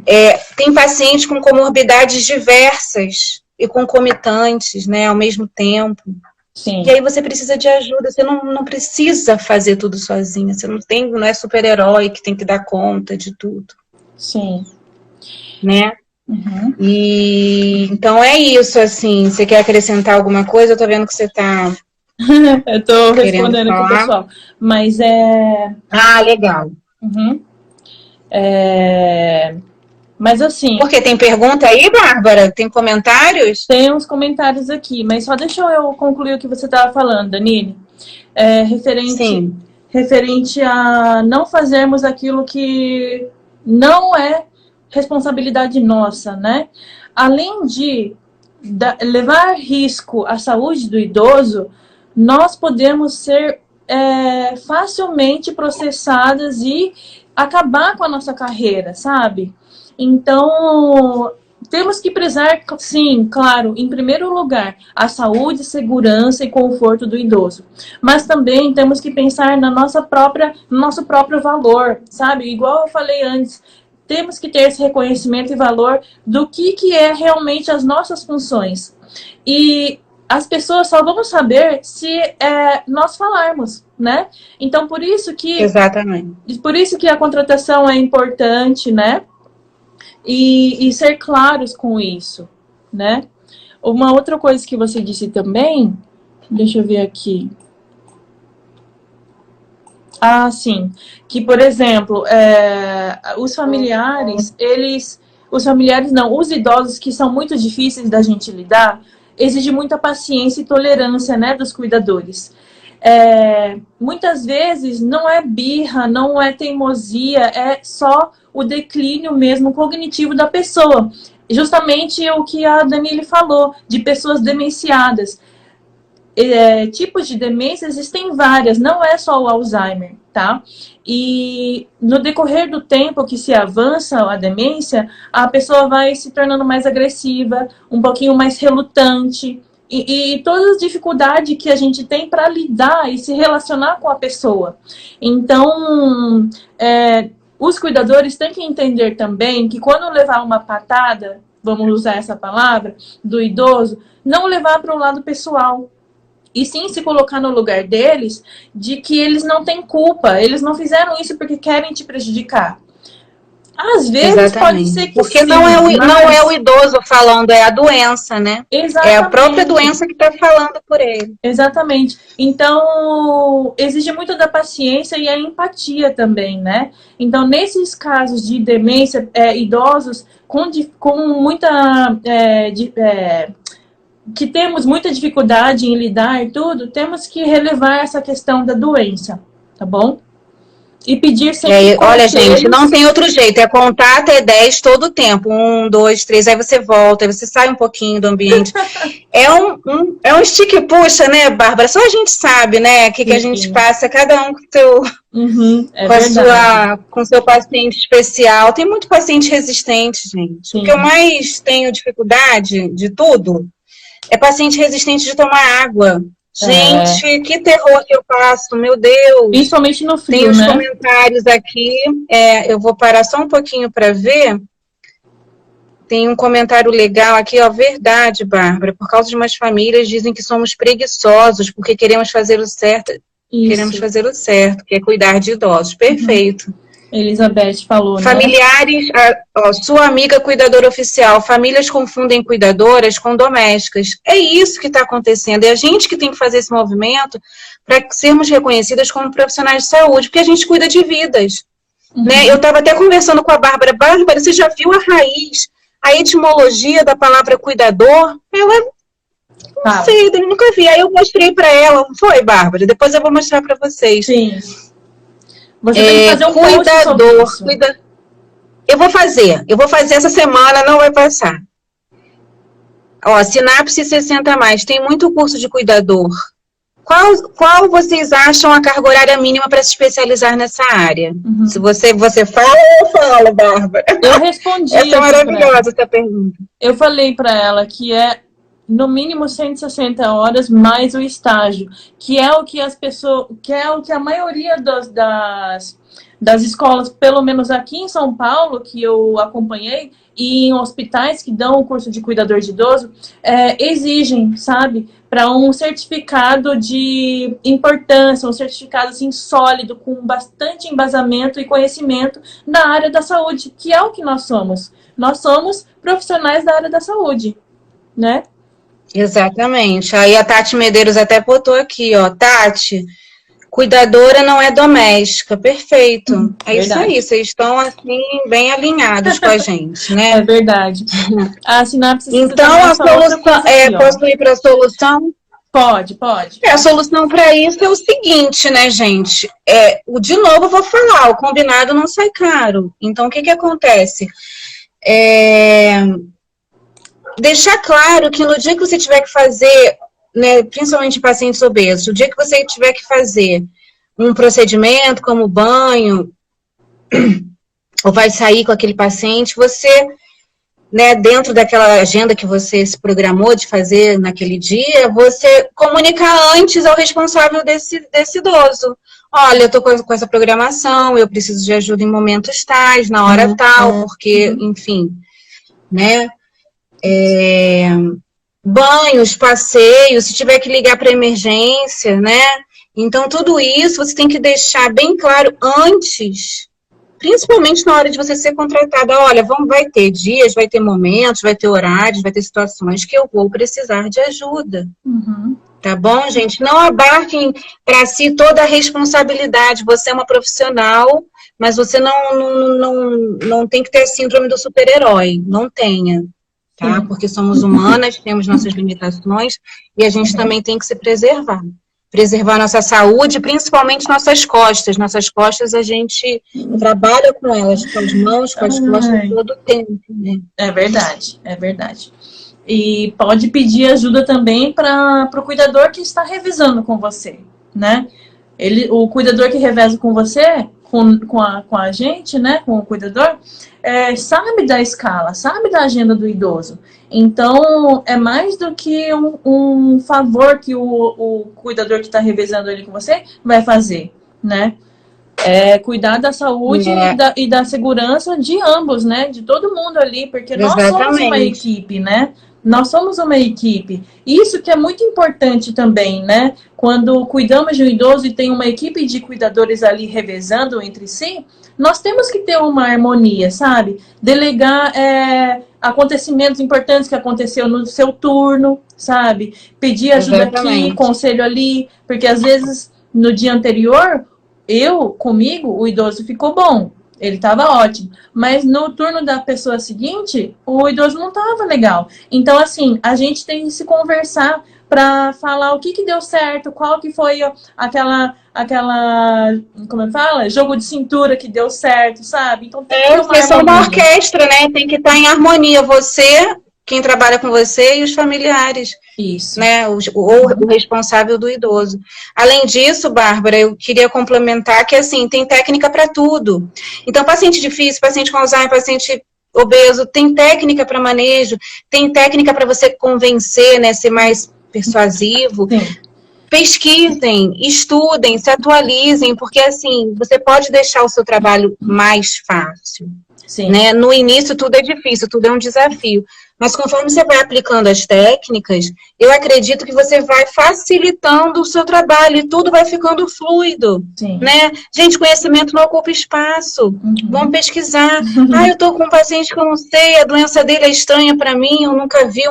Tem pacientes com comorbidades diversas e concomitantes, né, ao mesmo tempo. Sim. E aí você precisa de ajuda, você não precisa fazer tudo sozinha, você não é super-herói que tem que dar conta de tudo. Sim. Né? Uhum. E então é isso, assim, você quer acrescentar alguma coisa? Eu tô vendo que você tá... Eu tô respondendo aqui, pessoal. Mas Ah, legal. Uhum. Mas assim... Porque tem pergunta aí, Bárbara? Tem comentários? Tem uns comentários aqui, mas só deixa eu concluir o que você estava falando, Danile. Referente a não fazermos aquilo que não é responsabilidade nossa, né? Além de levar risco à saúde do idoso, nós podemos ser facilmente processadas e acabar com a nossa carreira, sabe? Então, temos que prezar, sim, claro, em primeiro lugar, a saúde, segurança e conforto do idoso. Mas também temos que pensar no nosso próprio valor, sabe? Igual eu falei antes, temos que ter esse reconhecimento e valor do que é realmente as nossas funções. E as pessoas só vão saber se nós falarmos, né? Então, por isso que... Exatamente. Por isso que a contratação é importante, né? E ser claros com isso, né? Uma outra coisa que você disse também, deixa eu ver aqui. Ah, sim. Que, por exemplo, os familiares, os idosos que são muito difíceis da gente lidar, exige muita paciência e tolerância, né, dos cuidadores. Muitas vezes não é birra, não é teimosia, é só o declínio mesmo cognitivo da pessoa. Justamente o que a Danile falou, de pessoas demenciadas. Tipos de demência existem várias, não é só o Alzheimer, tá? E no decorrer do tempo que se avança a demência, a pessoa vai se tornando mais agressiva, um pouquinho mais relutante, e todas as dificuldades que a gente tem para lidar e se relacionar com a pessoa. Então, os cuidadores têm que entender também que quando levar uma patada, vamos usar essa palavra, do idoso, não levar para o lado pessoal. E sim se colocar no lugar deles, de que eles não têm culpa, eles não fizeram isso porque querem te prejudicar. Às vezes Exatamente. pode ser que porque sim, não é o idoso falando, é a doença, né? Exatamente. É a própria doença que está falando por ele. Exatamente. Então, exige muito da paciência e a empatia também, né? Então, nesses casos de demência, idosos com muita... que temos muita dificuldade em lidar e tudo, temos que relevar essa questão da doença, tá bom? E pedir sempre olha, gente, não tem outro jeito, é contar até 10 todo o tempo, 1, 2, 3, aí você volta, aí você sai um pouquinho do ambiente. É um stick e puxa, né, Bárbara? Só a gente sabe, né, o que a gente passa, cada um com seu... com seu paciente especial. Tem muito paciente resistente, gente. Sim. O que eu mais tenho dificuldade de tudo é paciente resistente de tomar água. Gente, que terror que eu passo, meu Deus. Principalmente no frio, tem os comentários aqui. Eu vou parar só um pouquinho para ver. Tem um comentário legal aqui, ó. Verdade, Bárbara. Por causa de umas famílias dizem que somos preguiçosos porque queremos fazer o certo. Isso. Queremos fazer o certo, que é cuidar de idosos. Perfeito. Elizabeth falou, né? Familiares, sua amiga cuidadora oficial, famílias confundem cuidadoras com domésticas. É isso que está acontecendo. É a gente que tem que fazer esse movimento para sermos reconhecidas como profissionais de saúde, porque a gente cuida de vidas. Né? Eu estava até conversando com a Bárbara. Bárbara, você já viu a raiz, a etimologia da palavra cuidador? Ela, não sei, eu nunca vi. Aí eu mostrei para ela. Foi, Bárbara? Depois eu vou mostrar para vocês. Sim. Você tem que fazer um cuidador. Eu vou fazer essa semana, não vai passar. Ó, Sinapse 60+, tem muito curso de cuidador. Qual vocês acham a carga horária mínima para se especializar nessa área? Se você fala, eu falo, Bárbara. Eu respondi. Essa é maravilhosa essa pergunta. Eu falei para ela que é no mínimo 160 horas mais o estágio, que é o que as pessoas, que é o que a maioria das escolas, pelo menos aqui em São Paulo, que eu acompanhei, e em hospitais que dão o curso de cuidador de idoso, exigem, sabe, para um certificado de importância, um certificado assim sólido, com bastante embasamento e conhecimento na área da saúde, que é o que nós somos. Nós somos profissionais da área da saúde, né? Exatamente. Aí a Tati Medeiros até botou aqui, ó, Tati, cuidadora não é doméstica, perfeito. É verdade. Isso aí, vocês estão assim bem alinhados com a gente, né? É verdade. A sinapse. Então a solução, posso ir para a solução? Pode. A solução para isso é o seguinte, né, gente? De novo eu vou falar, o combinado não sai caro. Então o que acontece? Deixar claro que no dia que você tiver que fazer, né, principalmente pacientes obesos, o dia que você tiver que fazer um procedimento como banho, ou vai sair com aquele paciente, você, né, dentro daquela agenda que você se programou de fazer naquele dia, você comunicar antes ao responsável desse idoso. Olha, eu estou com essa programação, eu preciso de ajuda em momentos tais, na hora tal, porque, enfim, né? Banhos, passeios, se tiver que ligar para emergência, né? Então, tudo isso você tem que deixar bem claro antes, principalmente na hora de você ser contratada. Olha, vai ter dias, vai ter momentos, vai ter horários, vai ter situações que eu vou precisar de ajuda. Tá bom, gente? Não abarquem para si toda a responsabilidade. Você é uma profissional, mas você não tem que ter a síndrome do super-herói. Não tenha. Tá? Porque somos humanas, temos nossas limitações e a gente também tem que se preservar. Preservar nossa saúde, principalmente nossas costas. Nossas costas a gente trabalha com elas, com as mãos, com as costas todo o tempo. Né? É verdade. E pode pedir ajuda também para o cuidador que está revisando com você, né? O cuidador que reveza com você, com a gente, né, com o cuidador, sabe da escala, sabe da agenda do idoso. Então, é mais do que um favor que o cuidador que está revezando ali com você vai fazer, né? Cuidar da saúde e da segurança de ambos, né? De todo mundo ali, porque nós somos uma equipe, né? Nós somos uma equipe. Isso que é muito importante também, né? Quando cuidamos de um idoso e tem uma equipe de cuidadores ali revezando entre si, nós temos que ter uma harmonia, sabe? Delegar acontecimentos importantes que aconteceu no seu turno, sabe? Pedir ajuda aqui, conselho ali, porque às vezes no dia anterior, comigo, o idoso ficou bom. Ele estava ótimo. Mas no turno da pessoa seguinte, o idoso não estava legal. Então, assim, a gente tem que se conversar para falar o que deu certo, qual que foi aquela como eu falo? Jogo de cintura que deu certo, sabe? Então tem que ter vocês são uma orquestra, né? Tem que estar em harmonia. Você, quem trabalha com você e os familiares. Isso. Né? O responsável do idoso. Além disso, Bárbara, eu queria complementar que, assim, tem técnica para tudo. Então, paciente difícil, paciente com Alzheimer, paciente obeso, tem técnica para manejo, tem técnica para você convencer, né? Ser mais persuasivo. Sim. pesquisem, estudem, se atualizem, porque assim, você pode deixar o seu trabalho mais fácil. Sim. Né? No início tudo é difícil, tudo é um desafio. Mas conforme você vai aplicando as técnicas, eu acredito que você vai facilitando o seu trabalho e tudo vai ficando fluido. Sim. Né? Gente, conhecimento não ocupa espaço. Vamos pesquisar. Eu estou com um paciente que eu não sei, a doença dele é estranha para mim, eu nunca vi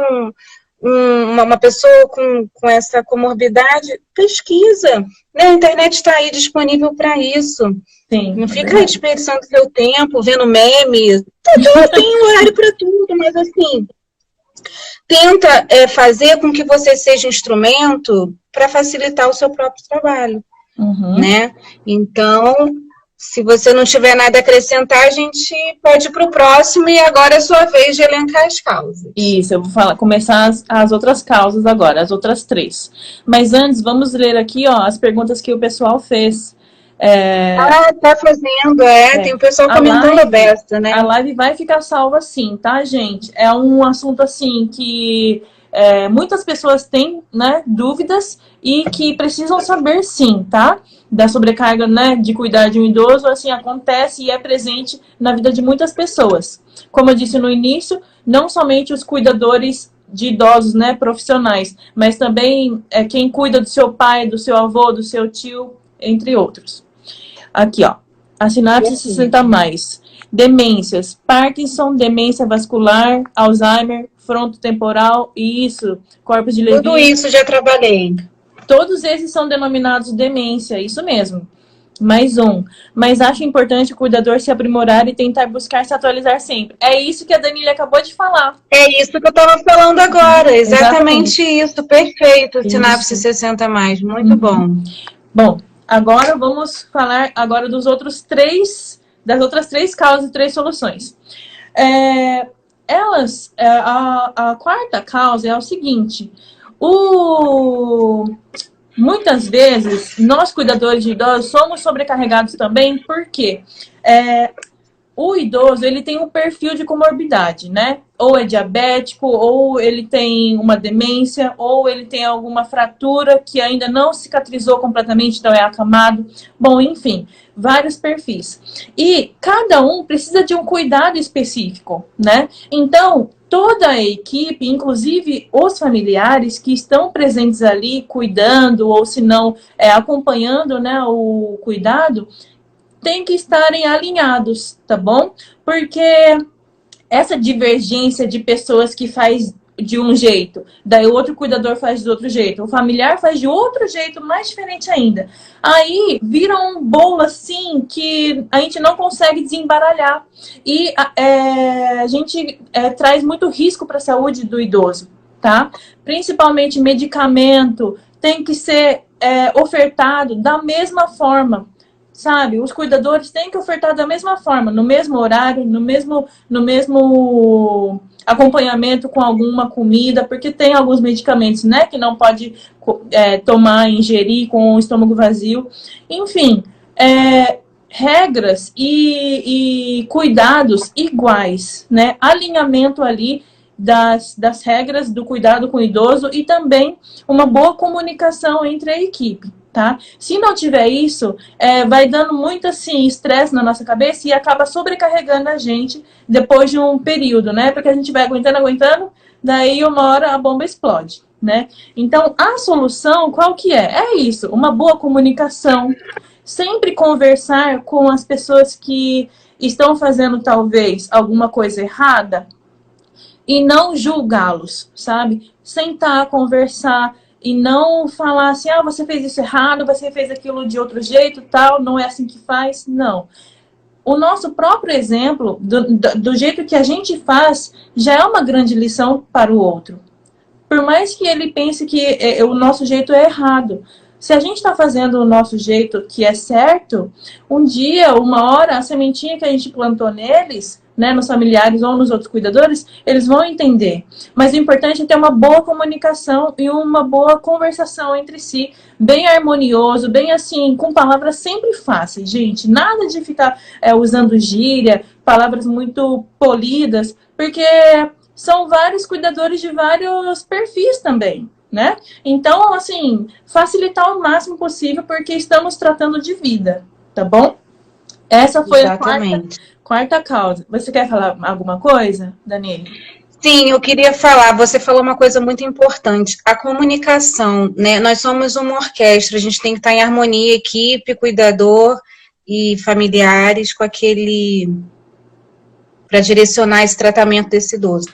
uma pessoa com essa comorbidade. Pesquisa. Né? A internet está aí disponível para isso. Sim, não fica desperdiçando seu tempo, vendo meme. Tem horário para tudo, mas assim, tenta fazer com que você seja um instrumento para facilitar o seu próprio trabalho. Né? Então, se você não tiver nada a acrescentar, a gente pode ir para o próximo e agora é sua vez de elencar as causas. Isso, eu vou começar as outras causas agora, as outras 3. Mas antes, vamos ler aqui as perguntas que o pessoal fez. Tá fazendo, tem o pessoal comentando a beça, né? A live vai ficar salva sim, tá, gente? É um assunto assim que muitas pessoas têm, né, dúvidas e que precisam saber sim, tá? Da sobrecarga, né, de cuidar de um idoso, assim, acontece e é presente na vida de muitas pessoas. Como eu disse no início, não somente os cuidadores de idosos, né, profissionais, mas também quem cuida do seu pai, do seu avô, do seu tio, entre outros. Aqui, a sinapse 60+, demências, Parkinson, demência vascular, Alzheimer, frontotemporal, corpos de Levy. Tudo isso já trabalhei. Todos esses são denominados demência, isso mesmo. Mais um. Mas acho importante o cuidador se aprimorar e tentar buscar se atualizar sempre. É isso que a Danile acabou de falar. É isso que eu estava falando agora, exatamente isso, perfeito, sinapse 60+, muito bom. Bom, agora vamos falar agora das outras 3 causas e 3 soluções. A quarta causa é o seguinte: muitas vezes nós cuidadores de idosos somos sobrecarregados também, porque o idoso ele tem um perfil de comorbidade, né? Ou é diabético, ou ele tem uma demência, ou ele tem alguma fratura que ainda não cicatrizou completamente, então é acamado. Bom, enfim, vários perfis. E cada um precisa de um cuidado específico, né? Então, toda a equipe, inclusive os familiares que estão presentes ali cuidando, ou se não, acompanhando, né, o cuidado, tem que estarem alinhados, tá bom? Porque essa divergência de pessoas que faz de um jeito, daí o outro cuidador faz de outro jeito, o familiar faz de outro jeito, mais diferente ainda. Aí vira um bolo assim que a gente não consegue desembaralhar. E a gente traz muito risco para a saúde do idoso, tá? Principalmente medicamento tem que ser ofertado da mesma forma. Sabe, os cuidadores têm que ofertar da mesma forma, no mesmo horário, no mesmo acompanhamento com alguma comida, porque tem alguns medicamentos, né, que não pode tomar, ingerir com o estômago vazio. Enfim, regras e cuidados iguais, né, alinhamento ali das regras do cuidado com o idoso e também uma boa comunicação entre a equipe. Tá? Se não tiver isso, vai dando muito assim estresse na nossa cabeça e acaba sobrecarregando a gente depois de um período, né? Porque a gente vai aguentando, daí uma hora a bomba explode, né? Então, a solução qual que é? É isso, uma boa comunicação, sempre conversar com as pessoas que estão fazendo talvez alguma coisa errada e não julgá-los, sabe? Sentar, conversar, e não falar assim, você fez isso errado, você fez aquilo de outro jeito, tal, não é assim que faz. Não. O nosso próprio exemplo, do jeito que a gente faz, já é uma grande lição para o outro. Por mais que ele pense que o nosso jeito é errado. Se a gente está fazendo o nosso jeito que é certo, um dia, uma hora, a sementinha que a gente plantou neles, né, nos familiares ou nos outros cuidadores, eles vão entender. Mas o importante é ter uma boa comunicação e uma boa conversação entre si, bem harmonioso, bem assim, com palavras sempre fáceis, gente. Nada de ficar usando gíria, palavras muito polidas, porque são vários cuidadores de vários perfis também. né? Então, assim, facilitar o máximo possível, porque estamos tratando de vida, tá bom? Essa foi Exatamente. a quarta causa. Você quer falar alguma coisa, Daniele? Sim, eu queria falar, você falou uma coisa muito importante, a comunicação, né? Nós somos uma orquestra, a gente tem que estar em harmonia, equipe, cuidador e familiares com aquele, para direcionar esse tratamento desse idoso.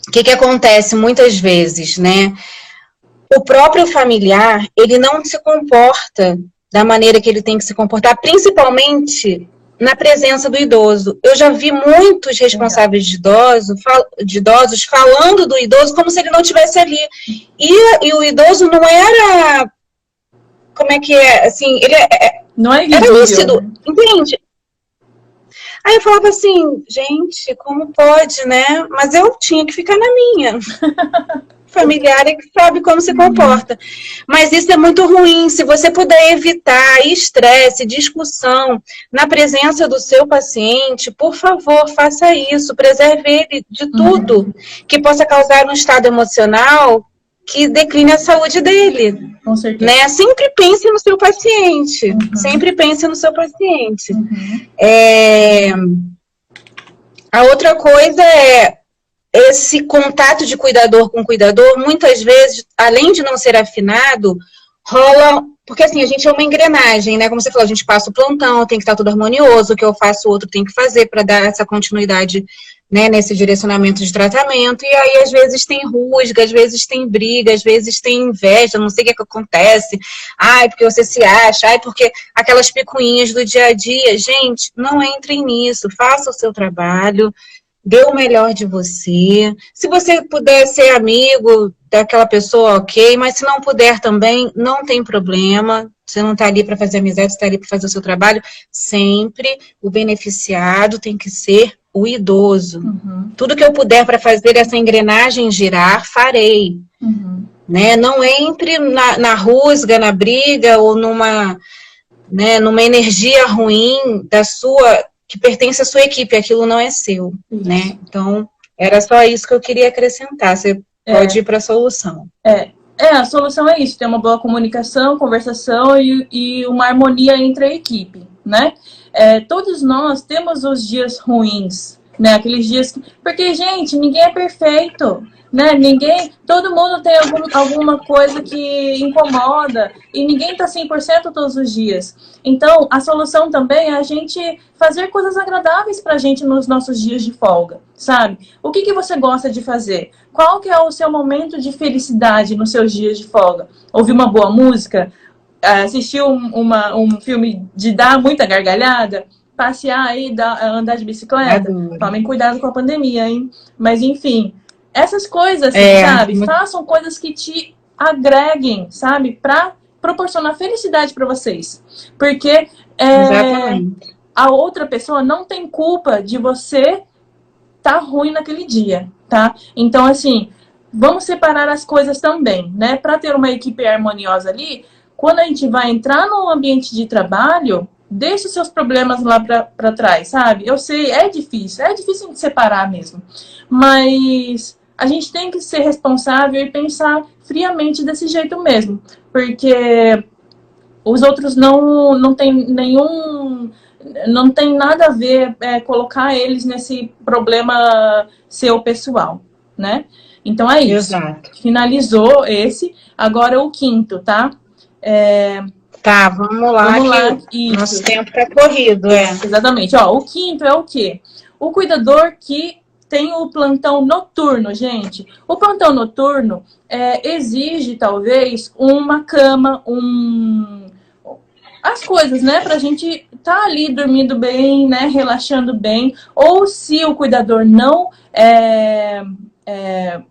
O que acontece muitas vezes, né? O próprio familiar, ele não se comporta da maneira que ele tem que se comportar, principalmente na presença do idoso. Eu já vi muitos responsáveis de idosos falando do idoso como se ele não estivesse ali. E o idoso não era... Como é que é? Assim, ele não é era lúcido, né? entende? Aí eu falava assim, gente, como pode, né? Mas eu tinha que ficar na minha. Familiar é que sabe como se comporta. Mas isso é muito ruim. Se você puder evitar estresse, discussão na presença do seu paciente, por favor, faça isso. Preserve ele de tudo que possa causar um estado emocional que decline a saúde dele. Com certeza. Né? Sempre pense no seu paciente. Sempre pense no seu paciente. A outra coisa é esse contato de cuidador com cuidador, muitas vezes, além de não ser afinado, rola... Porque, assim, a gente é uma engrenagem, né? Como você falou, a gente passa o plantão, tem que estar tudo harmonioso, o que eu faço, o outro tem que fazer para dar essa continuidade, né, nesse direcionamento de tratamento. E aí, às vezes, tem rusga, às vezes tem briga, às vezes tem inveja, não sei o que acontece. Ai, porque você se acha, ai, porque aquelas picuinhas do dia a dia. Gente, não entrem nisso, faça o seu trabalho, dê o melhor de você. Se você puder ser amigo daquela pessoa, ok, mas se não puder também, não tem problema. Você não está ali para fazer amizade, você está ali para fazer o seu trabalho. Sempre o beneficiado tem que ser o idoso. Tudo que eu puder para fazer essa engrenagem girar, farei. Né? Não entre na rusga, na briga ou numa energia ruim da sua... que pertence à sua equipe, aquilo não é seu, né? Então, era só isso que eu queria acrescentar. Você pode ir para a solução. A solução é isso, ter uma boa comunicação, conversação e uma harmonia entre a equipe, né? Todos nós temos os dias ruins, né? Aqueles dias... Porque, gente, ninguém é perfeito, né? Todo mundo tem alguma coisa que incomoda e ninguém tá 100% todos os dias. Então, a solução também é a gente fazer coisas agradáveis pra gente nos nossos dias de folga, sabe? O que você gosta de fazer? Qual que é o seu momento de felicidade nos seus dias de folga? Ouvir uma boa música? Assistir um filme de dar muita gargalhada? Passear aí, andar de bicicleta? Tomem cuidado com a pandemia, hein? Mas, enfim... Essas coisas, sabe? Façam coisas que te agreguem, sabe? Pra proporcionar felicidade pra vocês. Porque a outra pessoa não tem culpa de você tá ruim naquele dia, tá? Então, assim, vamos separar as coisas também, né? Pra ter uma equipe harmoniosa ali, quando a gente vai entrar no ambiente de trabalho, deixe os seus problemas lá pra trás, sabe? Eu sei, é difícil de separar mesmo. Mas... a gente tem que ser responsável e pensar friamente desse jeito mesmo. Porque os outros não tem nenhum... não tem nada a ver colocar eles nesse problema seu pessoal, né? Então é isso. Exato. Finalizou esse. Agora o quinto, tá? Tá, vamos lá. Nosso tempo tá corrido, Exatamente. Ó, o quinto é o quê? O cuidador que tem o plantão noturno, gente. O plantão noturno exige, talvez, uma cama, as coisas, né? Pra gente tá ali dormindo bem, né? Relaxando bem. Ou se o cuidador não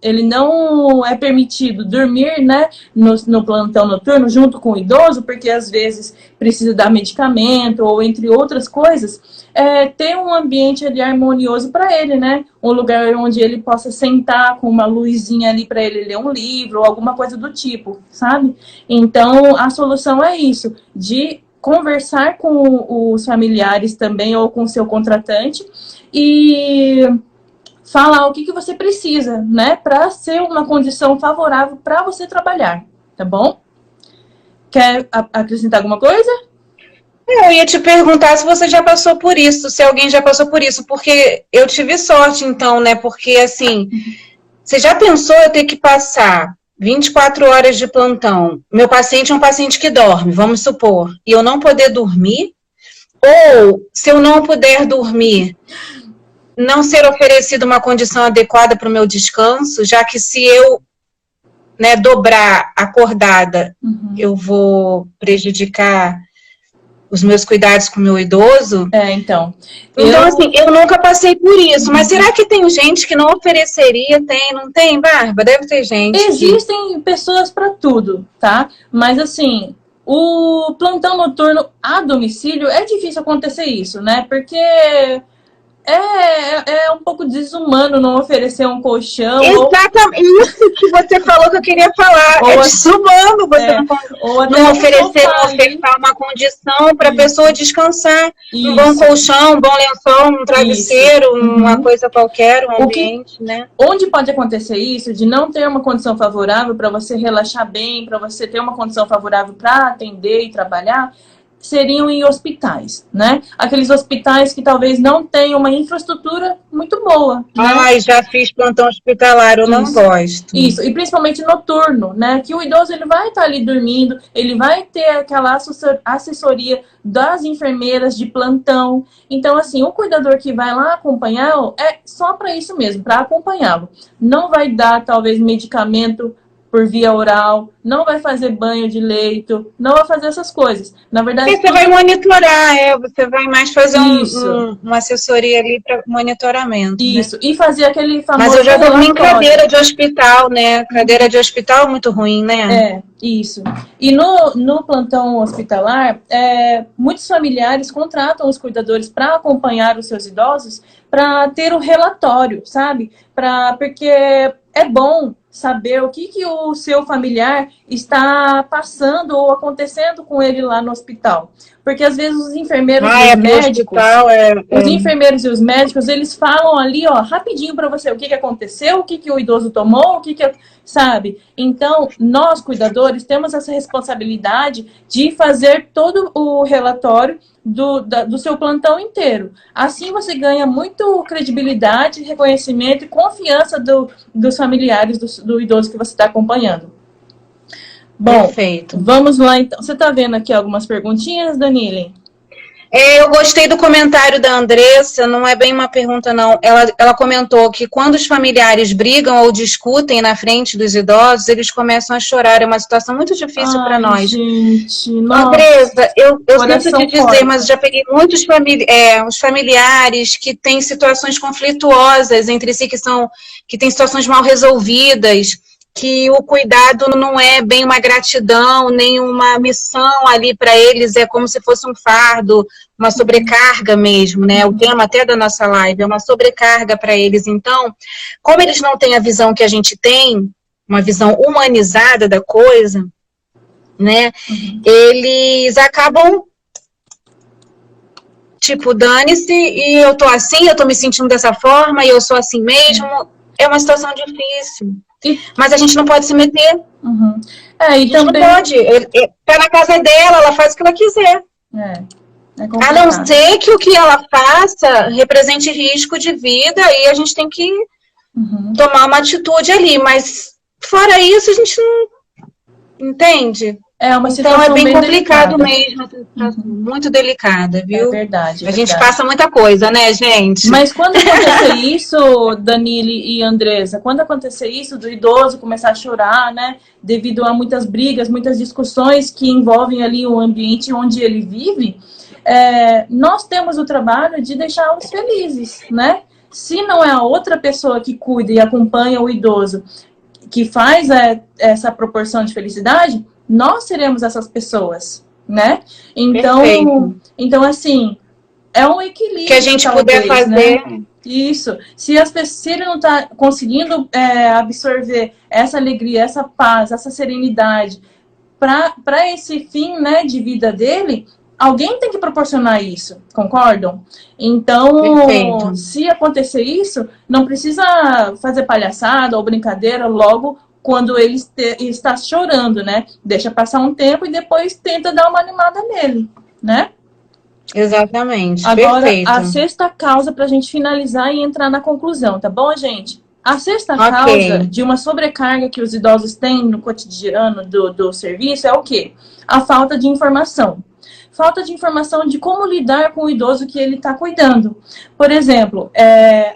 ele não é permitido dormir, né, no plantão noturno junto com o idoso, porque às vezes precisa dar medicamento ou entre outras coisas, ter um ambiente ali harmonioso para ele, né, um lugar onde ele possa sentar com uma luzinha ali para ele ler um livro ou alguma coisa do tipo, sabe? Então a solução é isso, de conversar com os familiares também ou com o seu contratante e falar o que você precisa, né? Para ser uma condição favorável para você trabalhar, tá bom? Quer acrescentar alguma coisa? Eu ia te perguntar se você já passou por isso, se alguém já passou por isso, porque eu tive sorte, então, né? Porque, assim, você já pensou eu ter que passar 24 horas de plantão? Meu paciente é um paciente que dorme, vamos supor, e eu não poder dormir? Ou, se eu não puder dormir, não ser oferecida uma condição adequada para o meu descanso, já que se eu, né, dobrar acordada, eu vou prejudicar os meus cuidados com o meu idoso. Então. Assim, eu nunca passei por isso. Mas será que tem gente que não ofereceria? Tem, não tem, Bárbara? Deve ter gente. Existem pessoas para tudo, tá? Mas assim, o plantão noturno a domicílio é difícil acontecer isso, né? Porque é um pouco desumano não oferecer um colchão. Exatamente, isso que você falou que eu queria falar. É desumano você não ofertar uma condição para a pessoa descansar. Um bom colchão, um bom lençol, um travesseiro, uma coisa qualquer, um ambiente, né? Onde pode acontecer isso, de não ter uma condição favorável para você relaxar bem, para você ter uma condição favorável para atender e trabalhar, seriam em hospitais, né? Aqueles hospitais que talvez não tenham uma infraestrutura muito boa. Né? Ai, já fiz plantão hospitalar, eu não gosto. Isso, e principalmente noturno, né? Que o idoso ele vai estar ali dormindo, ele vai ter aquela assessoria das enfermeiras de plantão. Então, assim, o cuidador que vai lá acompanhá-lo é só para isso mesmo, para acompanhá-lo. Não vai dar, talvez, medicamento por via oral, não vai fazer banho de leito, não vai fazer essas coisas. Na verdade, você vai monitorar, você vai mais fazer uma assessoria ali para monitoramento. Isso, né? E fazer aquele famoso... Mas eu já dormi em cadeira de hospital, né? Cadeira de hospital é muito ruim, né? Isso. E no plantão hospitalar, muitos familiares contratam os cuidadores para acompanhar os seus idosos, para ter o relatório, sabe? Porque é bom saber o que o seu familiar está passando ou acontecendo com ele lá no hospital. Porque às vezes os enfermeiros e os médicos, os enfermeiros e os médicos, eles falam ali, ó, rapidinho para você o que aconteceu, o que o idoso tomou, sabe? Então, nós cuidadores temos essa responsabilidade de fazer todo o relatório do seu plantão inteiro. Assim você ganha muito credibilidade, reconhecimento e confiança dos familiares do idoso que você está acompanhando. Bom, perfeito. Vamos lá então. Você está vendo aqui algumas perguntinhas, Danile? Eu gostei do comentário da Andressa, não é bem uma pergunta não, ela comentou que quando os familiares brigam ou discutem na frente dos idosos, eles começam a chorar, é uma situação muito difícil para nós. Gente, Andressa, eu sinto te dizer, mas já peguei muitos os familiares que têm situações conflituosas entre si, que têm situações mal resolvidas, que o cuidado não é bem uma gratidão, nem uma missão ali para eles, é como se fosse um fardo, uma sobrecarga mesmo, né? O tema até da nossa live é uma sobrecarga para eles. Então, como eles não têm a visão que a gente tem, uma visão humanizada da coisa, né? Eles acabam, tipo, dane-se, e eu tô assim, eu tô me sentindo dessa forma, e eu sou assim mesmo. É uma situação difícil. Mas a gente não pode se meter. A gente não pode. Tá na casa dela, ela faz o que ela quiser. A não ser que o que ela faça represente risco de vida, e a gente tem que tomar uma atitude ali. Mas fora isso, a gente não entende. É uma situação então é bem complicado delicada. Mesmo, muito delicada, viu? É verdade. A gente passa muita coisa, né, gente? Mas quando acontecer isso, Danile e Andressa, quando acontecer isso do idoso começar a chorar, né, devido a muitas brigas, muitas discussões que envolvem ali o ambiente onde ele vive, nós temos o trabalho de deixá-los felizes, né? Se não é a outra pessoa que cuida e acompanha o idoso que faz essa proporção de felicidade, nós seremos essas pessoas, né? Então assim, é um equilíbrio. Que a gente puder fazer. Né? Isso. Se ele não está conseguindo absorver essa alegria, essa paz, essa serenidade para esse fim, né, de vida dele, alguém tem que proporcionar isso, concordam? Então, Perfeito. se acontecer isso, não precisa fazer palhaçada ou brincadeira logo quando ele está chorando, né? Deixa passar um tempo e depois tenta dar uma animada nele, né? Exatamente. Agora, Perfeito. a sexta causa para a gente finalizar e entrar na conclusão, tá bom, gente? A sexta Ok. causa de uma sobrecarga que os idosos têm no cotidiano do serviço é o quê? A falta de informação. Falta de informação de como lidar com o idoso que ele está cuidando. Por exemplo,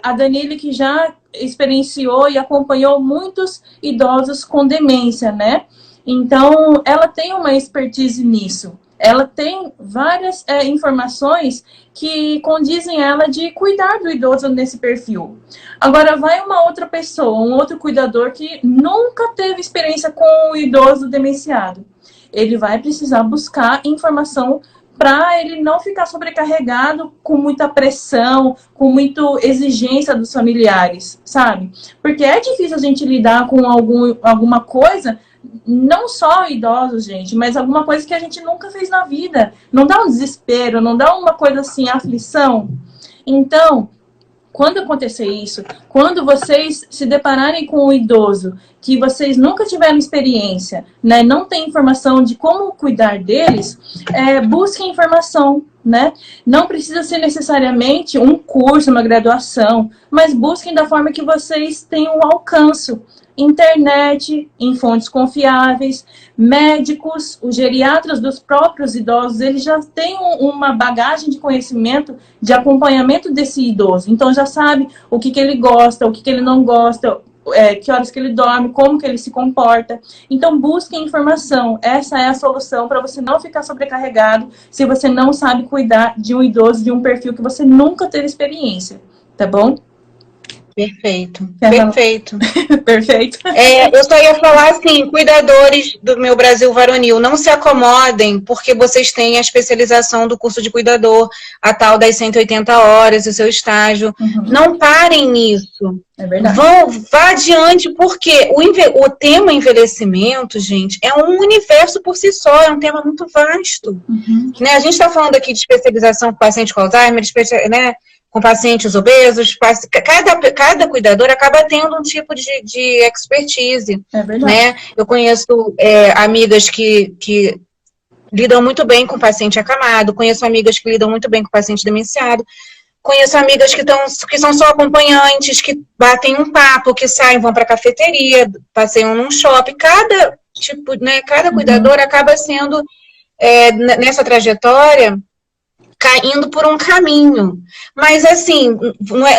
a Danile, que já experienciou e acompanhou muitos idosos com demência, né? Então, ela tem uma expertise nisso. Ela tem várias informações que condizem ela de cuidar do idoso nesse perfil. Agora, vai uma outra pessoa, um outro cuidador que nunca teve experiência com o idoso demenciado. Ele vai precisar buscar informação para ele não ficar sobrecarregado com muita pressão, com muita exigência dos familiares, sabe? Porque é difícil a gente lidar com alguma coisa, não só idosos, gente, mas alguma coisa que a gente nunca fez na vida. Não dá um desespero, não dá uma coisa assim, aflição. Então, quando acontecer isso, quando vocês se depararem com um idoso que vocês nunca tiveram experiência, né, não tem informação de como cuidar deles, busquem informação, né? Não precisa ser necessariamente um curso, uma graduação, mas busquem da forma que vocês tenham alcance. Internet, em fontes confiáveis, médicos, os geriatras dos próprios idosos, eles já têm uma bagagem de conhecimento, de acompanhamento desse idoso. Então, já sabe o que ele gosta, o que ele não gosta, que horas que ele dorme, como que ele se comporta. Então, busquem informação. Essa é a solução para você não ficar sobrecarregado se você não sabe cuidar de um idoso de um perfil que você nunca teve experiência, tá bom? Perfeito. Perfeito. Perfeito. Eu só ia falar assim, cuidadores do meu Brasil Varonil, não se acomodem porque vocês têm a especialização do curso de cuidador, a tal das 180 horas, o seu estágio. Uhum. Não parem nisso. É verdade. Vá adiante, porque o tema envelhecimento, gente, é um universo por si só, é um tema muito vasto. Uhum. Né? A gente está falando aqui de especialização com paciente com Alzheimer, né? Com pacientes obesos, cada cuidador acaba tendo um tipo de expertise. É verdade. Né? Eu conheço amigas que lidam muito bem com paciente acamado, conheço amigas que lidam muito bem com paciente demenciado, conheço amigas que são só acompanhantes, que batem um papo, que saem, vão para a cafeteria, passeiam num shopping. Cada cuidador acaba sendo, nessa trajetória, caindo por um caminho. Mas, assim,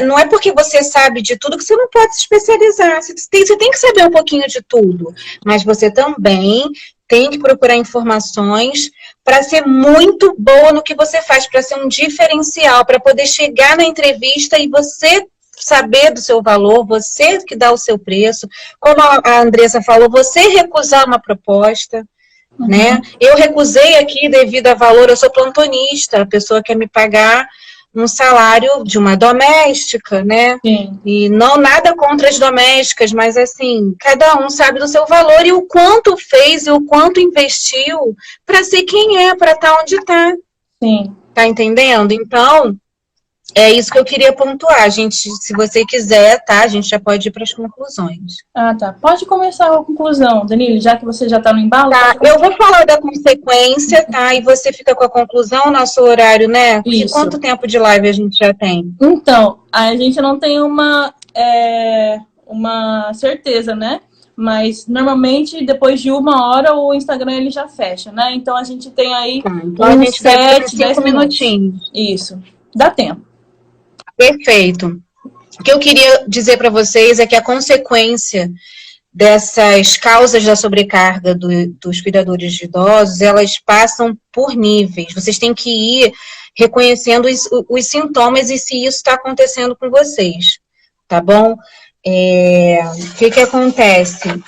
não é porque você sabe de tudo que você não pode se especializar. Você tem que saber um pouquinho de tudo. Mas você também tem que procurar informações para ser muito boa no que você faz, para ser um diferencial, para poder chegar na entrevista e você saber do seu valor, você que dá o seu preço. Como a Andressa falou, você recusar uma proposta. Uhum. Né? Eu recusei aqui devido a valor, eu sou plantonista, a pessoa quer me pagar um salário de uma doméstica, né? Sim. E não nada contra as domésticas, mas assim, cada um sabe do seu valor e o quanto fez e o quanto investiu para ser quem é, para estar onde está. Sim. Tá entendendo? Então, é isso que eu queria pontuar, gente. Se você quiser, tá? A gente já pode ir para as conclusões. Ah, tá. Pode começar a conclusão, Danilo, já que você já está no embalo. Tá, eu vou falar da consequência, tá? E você fica com a conclusão, nosso horário, né? Isso. Quanto tempo de live a gente já tem? Então, a gente não tem uma certeza, né? Mas, normalmente, depois de 1 hora, o Instagram ele já fecha, né? Então, a gente tem aí Então, a gente deve ter 10 5 minutinhos. Isso. Dá tempo. Perfeito. O que eu queria dizer para vocês é que a consequência dessas causas da sobrecarga dos cuidadores de idosos, elas passam por níveis. Vocês têm que ir reconhecendo os sintomas e se isso está acontecendo com vocês, tá bom? O que acontece?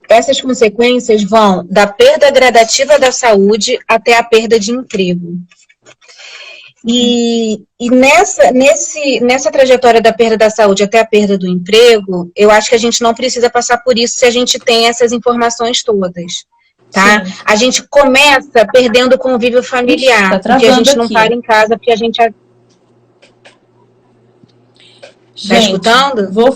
Essas consequências vão da perda gradativa da saúde até a perda de emprego. E nessa trajetória da perda da saúde até a perda do emprego, eu acho que a gente não precisa passar por isso se a gente tem essas informações todas, tá? Sim. A gente começa perdendo o convívio familiar, Ixi, tá porque a gente não aqui. para em casa, porque a gente... Tá escutando? Vou...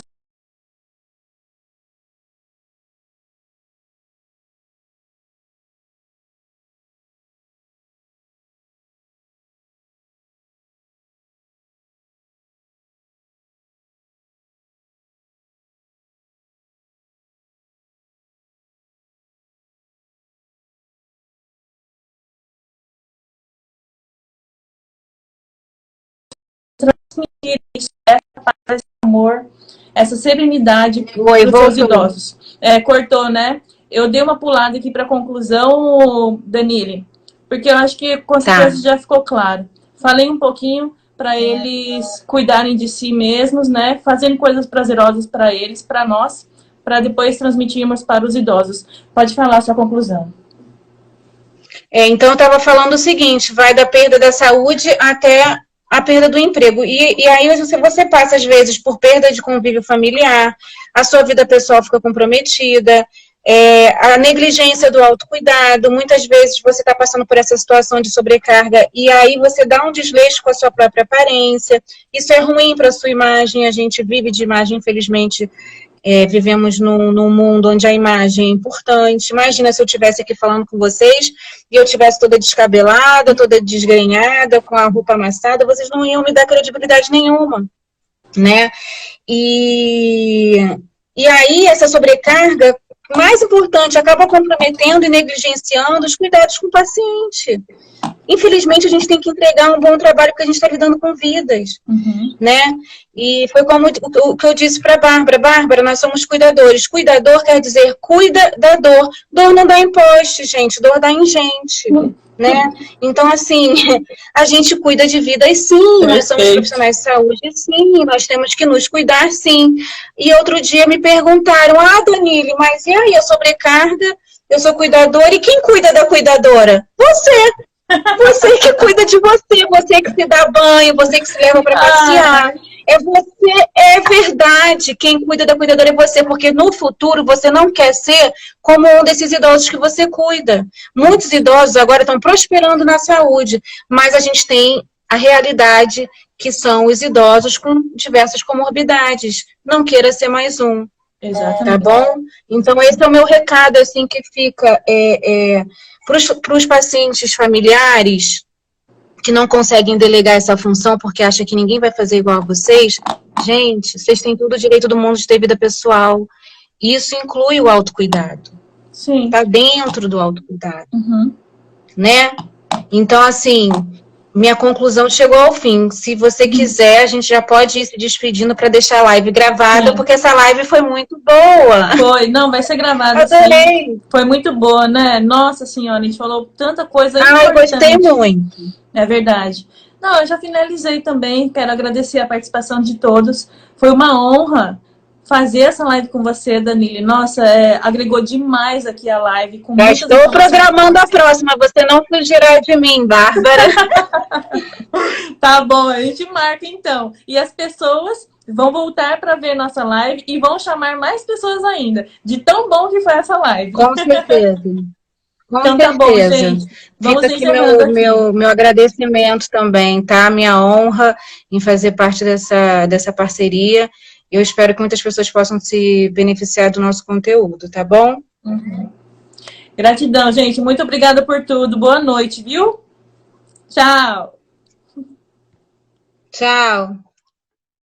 transmitir isso, essa paz, esse amor, essa serenidade para os seus idosos. Cortou, né? Eu dei uma pulada aqui para a conclusão, Danile, porque eu acho que com certeza já ficou claro. Falei um pouquinho para eles cuidarem de si mesmos, né? Fazendo coisas prazerosas para eles, para nós, para depois transmitirmos para os idosos. Pode falar a sua conclusão. Então, eu estava falando o seguinte, vai da perda da saúde até a perda do emprego. E aí você passa, às vezes, por perda de convívio familiar, a sua vida pessoal fica comprometida, a negligência do autocuidado, muitas vezes você está passando por essa situação de sobrecarga e aí você dá um desleixo com a sua própria aparência. Isso é ruim para a sua imagem, a gente vive de imagem, infelizmente. Vivemos num mundo onde a imagem é importante. Imagina se eu estivesse aqui falando com vocês e eu estivesse toda descabelada, toda desgrenhada, com a roupa amassada, vocês não iam me dar credibilidade nenhuma, né? E aí essa sobrecarga, mais importante, acaba comprometendo e negligenciando os cuidados com o paciente. Infelizmente, a gente tem que entregar um bom trabalho porque a gente está lidando com vidas, né? E foi como o que eu disse para a Bárbara. Bárbara, nós somos cuidadores. Cuidador quer dizer cuida da dor. Dor não dá em poste, gente. Dor dá em gente, né? Então, assim, a gente cuida de vidas, sim. Nós somos profissionais de saúde, sim. Nós temos que nos cuidar, sim. E outro dia me perguntaram, Danile, mas e aí a sobrecarga? Eu sou cuidadora. E quem cuida da cuidadora? Você! Você que cuida de você, você que se dá banho, você que se leva para passear. É você, é verdade. Quem cuida da cuidadora é você, porque no futuro você não quer ser como um desses idosos que você cuida. Muitos idosos agora estão prosperando na saúde, mas a gente tem a realidade que são os idosos com diversas comorbidades. Não queira ser mais um. Exatamente. Tá bom? Então esse é o meu recado, assim, que fica para os pacientes familiares que não conseguem delegar essa função porque acham que ninguém vai fazer igual a vocês. Gente, vocês têm todo o direito do mundo de ter vida pessoal. Isso inclui o autocuidado. Sim. Tá dentro do autocuidado. Né? Então, assim, minha conclusão chegou ao fim. Se você quiser, a gente já pode ir se despedindo para deixar a live gravada, porque essa live foi muito boa. Foi, não, vai ser gravada. Adorei. Sim. Foi muito boa, né? Nossa Senhora, a gente falou tanta coisa importante. Eu gostei muito. É verdade. Não, eu já finalizei também. Quero agradecer a participação de todos. Foi uma honra fazer essa live com você, Danile. Nossa, agregou demais aqui a live. Já estou programando a próxima. Você não fugirá de mim, Bárbara. Tá bom, a gente marca então. E as pessoas vão voltar para ver nossa live e vão chamar mais pessoas ainda. De tão bom que foi essa live. Com certeza. Com então certeza. Tá bom, gente. Vamos Fica aqui meu agradecimento também, tá? Minha honra em fazer parte dessa parceria. Eu espero que muitas pessoas possam se beneficiar do nosso conteúdo, tá bom? Gratidão, gente. Muito obrigada por tudo. Boa noite, viu? Tchau. Tchau.